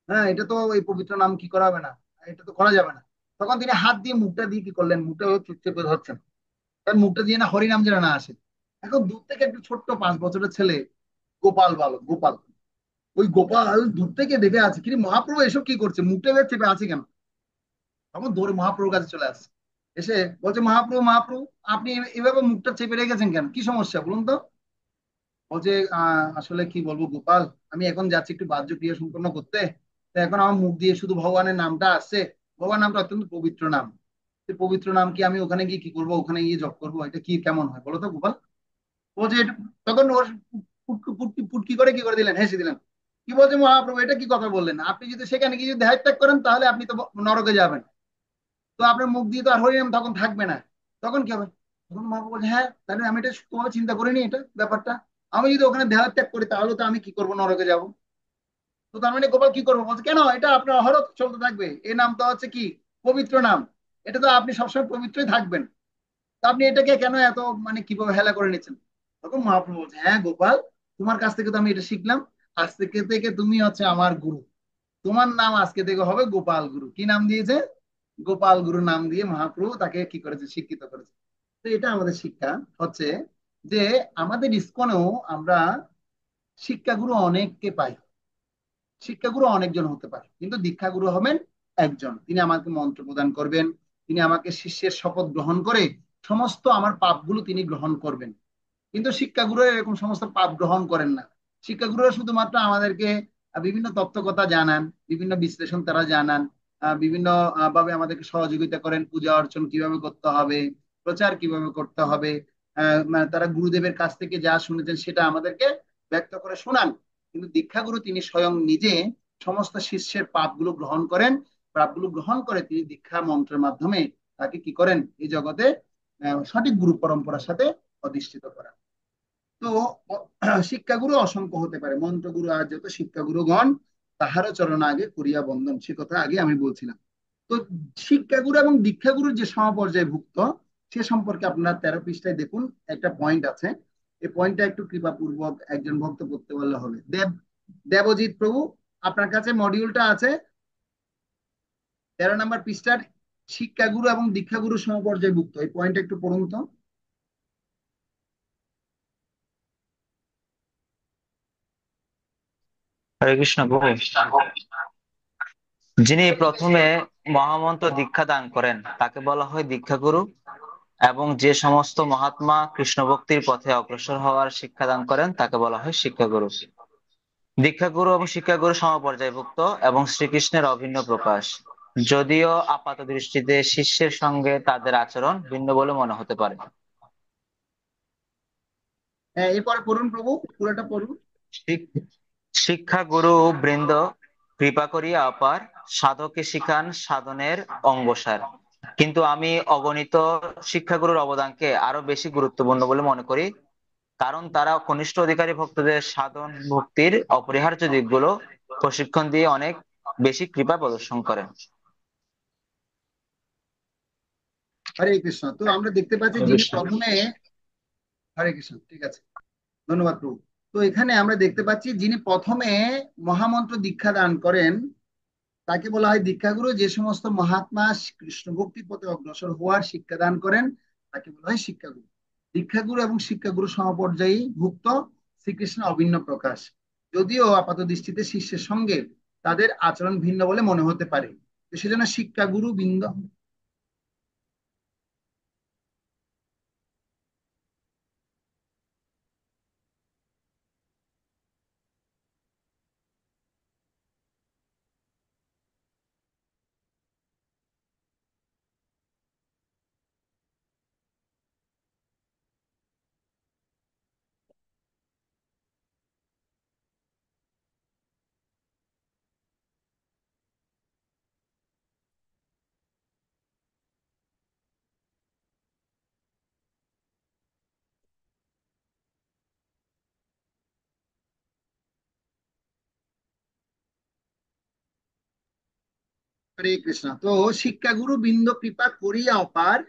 হ্যাঁ, এটা তো এই পবিত্র নাম কি করা হবে না, এটা তো করা যাবে না। তখন তিনি হাত দিয়ে মুখটা দিয়ে কি করলেন, মুখটা চেপে ধরছেন, কারণ মুখটা দিয়ে না হরিনাম যেন না আসে। এখন দূর থেকে একটা ছোট্ট 5 বছরের ছেলে, গোপাল বালক গোপাল, ওই গোপাল দূর থেকে দেখে আছে কিন্তু মহাপ্রভু এসব কি করছে, মুখটা এবার চেপে আছে কেন। তখন দৌড়ে মহাপ্রভুর কাছে চলে আসছে, এসে বলছে মহাপ্রভু মহাপ্রভু, আপনি এভাবে মুখটা চেপে রেখেছেন কেন, কি সমস্যা বলুন তো। বলছে আসলে কি বলবো গোপাল, আমি এখন যাচ্ছি একটু বাহ্য ক্রিয়া সম্পন্ন করতে, তো এখন আমার মুখ দিয়ে শুধু ভগবানের নামটা আসছে। ভগবান নামটা অত্যন্ত পবিত্র নাম, পবিত্র নাম কি আমি ওখানে গিয়ে কি করবো, ওখানে গিয়ে জপ করবো, এটা কি কেমন হয় বলো তো গোপাল। বলছে তখন ওর পুটকি পুটকি করে কি করে দিলেন, হেসে দিলেন। কি বলছে মহাপ্রভু, এটা কি কথা বললেন, আপনি যদি সেখানে গিয়ে যদি দেহ ত্যাগ করেন তাহলে আপনি তো নরকে যাবেন, তো আপনার মুখ দিয়ে তো আর হরিনাম তখন থাকবে না, তখন কি হবে। তখন মহাপ্রভু বলছে হ্যাঁ, তাহলে আমি এটা তোমাকে চিন্তা করিনি এটা ব্যাপারটা, আমি যদি ওখানে দেহ ত্যাগ করি তাহলে তো আমি কি করবো, নরকে যাব। তো তার মানে গোপাল কি করবো, বলছে কেন, এটা আপনার অহরত চলতে থাকবে, এই নাম তো হচ্ছে কি পবিত্র নাম, এটা তো আপনি সবসময় পবিত্রই থাকবেন, তা আপনি এটাকে কেন এত মানে কিভাবে হেলা করে নিচ্ছেন। তখন মহাপ্রভু বলছে হ্যাঁ গোপাল, তোমার কাছ থেকে তো আমি এটা শিখলাম, আজ থেকে থেকে তুমি হচ্ছে আমার গুরু, তোমার নাম আজকে থেকে হবে গোপাল গুরু। কি নাম দিয়েছে, গোপাল গুরু নাম দিয়ে মহাপ্রভু তাকে কি করেছে, শিক্ষিত করেছে। তো এটা আমাদের শিক্ষা হচ্ছে যে আমাদের ইস্কনেও আমরা শিক্ষাগুরু অনেককে পাই, শিক্ষাগুরু অনেকজন হতে পারে, কিন্তু দীক্ষাগুরু হবেন একজন, তিনি আমাকে মন্ত্র প্রদান করবেন, তিনি আমাকে শিষ্যের শপথ গ্রহণ করে সমস্ত আমার পাপগুলো তিনি গ্রহণ করবেন। কিন্তু শিক্ষাগুরু এরকম সমস্ত পাপ গ্রহণ করেন না। শিক্ষাগুরুরা শুধুমাত্র আমাদেরকে বিভিন্ন তত্ত্বকথা জানান, বিভিন্ন বিশ্লেষণ তারা জানান, বিভিন্ন ভাবে আমাদেরকে সহযোগিতা করেন, পূজা অর্চন কিভাবে করতে হবে, প্রচার কিভাবে করতে হবে। মানে তারা গুরুদেবের কাছ থেকে যা শুনেছেন সেটা আমাদেরকে ব্যক্ত করে শোনান। কিন্তু দীক্ষাগুরু তিনি স্বয়ং নিজে সমস্ত শিষ্যের পাপগুলো গ্রহণ করেন, পাপগুলো গ্রহণ করে তিনি দীক্ষা মন্ত্রের মাধ্যমে তাকে কি করেন, এই জগতে সঠিক গুরু পরম্পরার সাথে অধিষ্ঠিত করেন। তো শিক্ষাগুরু অসংখ্য হতে পারে, মন্ত্রগুরু আর যত শিক্ষাগুরুগণ তাহারও চরণ আগে করিয়া বন্দন, সে কথা আগে আমি বলছিলাম। তো শিক্ষাগুরু এবং দীক্ষাগুরুর যে সমপর্যায় ভুক্ত সে সম্পর্কে আপনার 13 পৃষ্ঠায় দেখুন একটা পয়েন্ট আছে, এই পয়েন্টটা একটু কৃপাপূর্বক একজন ভক্ত করতে বললে হবে। দেবজিৎ প্রভু, আপনার কাছে মডিউলটা আছে 13 নম্বর পৃষ্ঠার, শিক্ষাগুরু এবং দীক্ষাগুরু সমপর্যায় ভুক্ত, এই পয়েন্টটা একটু পড়ুন তো। হরে কৃষ্ণ প্রভু। যিনি প্রথমে মহামন্ত্র দীক্ষা দান করেন তাকে বলা হয় দীক্ষাগুরু, এবং যে সমস্ত মহাত্মা কৃষ্ণ ভক্তির পথে অগ্রসর হওয়ার শিক্ষা দান করেন তাকে বলা হয় শিক্ষাগুরু। দীক্ষাগুরু এবং শিক্ষাগুরু সমপর্যায়ভুক্ত এবং শ্রীকৃষ্ণের অভিন্ন প্রকাশ, যদিও আপাত দৃষ্টিতে শিষ্যের সঙ্গে তাদের আচরণ ভিন্ন বলে মনে হতে পারে। হ্যাঁ, এরপরে পড়ুন প্রভু, পুরোটা পড়ুন। শিক্ষাগুরু বৃন্দ কৃপা করিয়া অপার সাধকে শিখান সাধনের অঙ্গসার, কিন্তু আমি অগণিত শিক্ষাগুরুর অবদানকে আরো বেশি গুরুত্বপূর্ণ বলে মনে করি, কারণ তারা কনিষ্ঠ অধিকারী ভক্তদের সাধন ভক্তির অপরিহার্য দিকগুলো প্রশিক্ষণ দিয়ে অনেক বেশি কৃপা প্রদর্শন করেন। হরে কৃষ্ণ। তো আমরা দেখতে পাচ্ছি হরে যিনি কৃষ্ণ। প্রথমে, হরে কৃষ্ণ, ঠিক আছে, ধন্যবাদ প্রভু। তো এখানে আমরা দেখতে পাচ্ছি যিনি প্রথমে মহামন্ত্র দীক্ষা দান করেন তাকে বলা হয় দীক্ষাগুরু। যে সমস্ত মহাত্মা কৃষ্ণ ভক্তির পথে অগ্রসর হওয়ার শিক্ষাদান করেন তাকে বলা হয় শিক্ষাগুরু। দীক্ষাগুরু এবং শিক্ষাগুরু সমপর্যায়ী ভুক্ত শ্রীকৃষ্ণ অভিন্ন প্রকাশ, যদিও আপাত দৃষ্টিতে শিষ্যের সঙ্গে তাদের আচরণ ভিন্ন বলে মনে হতে পারে। তো সেজন্য শিক্ষাগুরু বৃন্দ, হরে কৃষ্ণ। তো শিক্ষাগুরু বৃন্দ কৃপা করিয়া অপার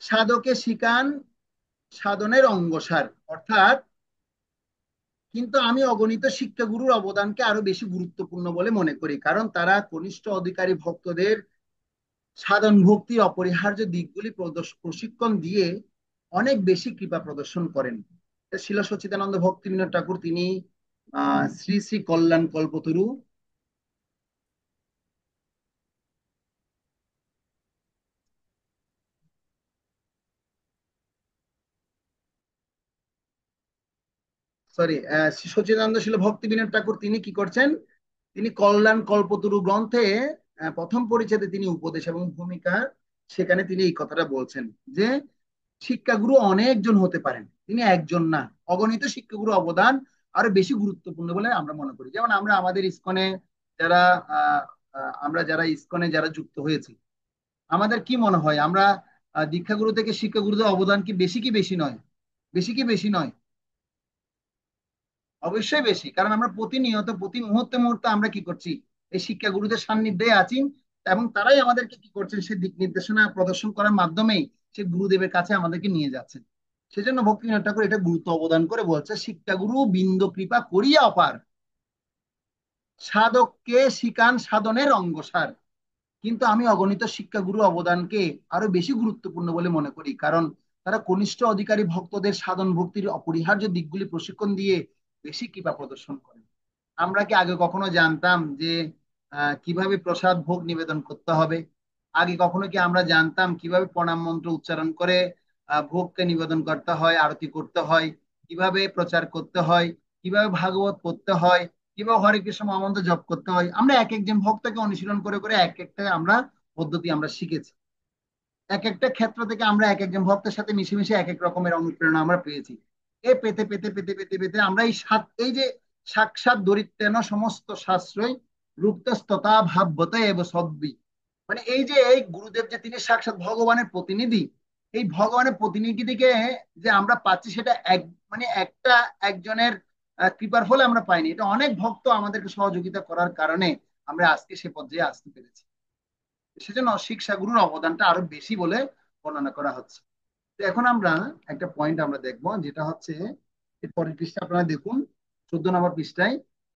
সাধকে শিকান সাধনের অঙ্গসার, অর্থাৎ কিন্তু আমি অগণিত শিক্ষাগুরুর অবদানকে আরো বেশি গুরুত্বপূর্ণ বলে মনে করি, কারণ তারা কনিষ্ঠ অধিকারী ভক্তদের সাধন ভক্তির অপরিহার্য দিকগুলি প্রশিক্ষণ দিয়ে অনেক বেশি কৃপা প্রদর্শন করেন। শিল সচ্চিদানন্দ ভক্তিবিনোদ ঠাকুর তিনি শ্রী শ্রী কল্যাণ কল্পতরু সরি শ্রী সচ্চিদানন্দ শিল ভক্তিবিনোদ ঠাকুর তিনি কি করছেন, তিনি কল্যাণ কল্পতরু গ্রন্থে প্রথম পরিচ্ছেদে তিনি উপদেশ এবং ভূমিকা সেখানে তিনি এই কথাটা বলছেন যে শিক্ষাগুরু অনেকজন হতে পারেন, তিনি একজন না। অগণিত শিক্ষাগুরু অবদান আরো বেশি গুরুত্বপূর্ণ বলে আমরা মনে করি। যেমন আমরা আমাদের ইসকনে যারা আহ, আমরা যারা ইসকনে যারা যুক্ত হয়েছি, আমাদের কি মনে হয় আমরা দীক্ষাগুরু থেকে শিক্ষাগুরুদের অবদান কি বেশি নয়? বেশি কি বেশি নয়? অবশ্যই বেশি, কারণ আমরা প্রতিনিয়ত প্রতি মুহূর্তে মুহূর্তে আমরা কি করছি, এই শিক্ষাগুরুদের সান্নিধ্যে আছি, এবং তারাই আমাদেরকে কি করছেন, সে দিক নির্দেশনা প্রদর্শন করার মাধ্যমেই সে গুরুদেবের কাছে আমাদেরকে নিয়ে যাচ্ছেন। সেজন্য ভক্তিবিনোদ ঠাকুর এটা গুরুত্ব অবদান করে বলছে শিক্ষাগুরু বিন্দ কৃপা করিয়া অপার সাধককে শিকান সাধনের অঙ্গসার। কিন্তু আমি অগণিত শিক্ষাগুরু অবদানকে আরো বেশি গুরুত্বপূর্ণ বলে মনে করি, কারণ তারা কনিষ্ঠ অধিকারী ভক্তদের সাধন ভক্তির অপরিহার্য দিকগুলি প্রশিক্ষণ দিয়ে বেশি কৃপা প্রদর্শন করেন। আমরা কি আগে কখনো জানতাম যে কিভাবে প্রসাদ ভোগ নিবেদন করতে হবে? আগে কখনো কি আমরা জানতাম কিভাবে প্রণাম মন্ত্র উচ্চারণ করে ভোগকে নিবেদন করতে হয়, আরতি করতে হয়, কিভাবে প্রচার করতে হয়, কিভাবে ভাগবত পড়তে হয়, কিভাবে হরে কৃষ্ণ মহামন্ত্র জপ করতে হয়? আমরা এক একজন ভক্তকে অনুশীলন করে করে এক একটা আমরা পদ্ধতি আমরা শিখেছি। এক একটা ক্ষেত্র থেকে আমরা এক একজন ভক্তের সাথে মিশে মিশে এক এক রকমের অনুপ্রেরণা আমরা পেয়েছি। এ পেতে পেতে পেতে পেতে পেতে আমরা এই যে সাক্ষাৎ দরিদ্রেন সমস্ত শাস্ত্রই রূপতস্ততা ভাববত এব সব্বি, মানে এই যে এই গুরুদেব যে তিনি সাক্ষাৎ ভগবানের প্রতিনিধি, এই ভগবানের প্রতিনিধি থেকে যে আমরা পাচ্ছি সেটা এক মানে একটা একজনের কৃপার ফলে আমরা পাইনি, এটা অনেক ভক্ত আমাদেরকে সহযোগিতা করার কারণে আমরা আজকে সে পর্যায়ে আসতে পেরেছি। সেজন্য শিক্ষা গুরুর অবদানটা আরো বেশি বলে বর্ণনা করা হচ্ছে। তো এখন আমরা একটা পয়েন্ট আমরা দেখবো, যেটা হচ্ছে এর পরের পৃষ্ঠা আপনারা দেখুন, 14 নম্বর পৃষ্ঠায়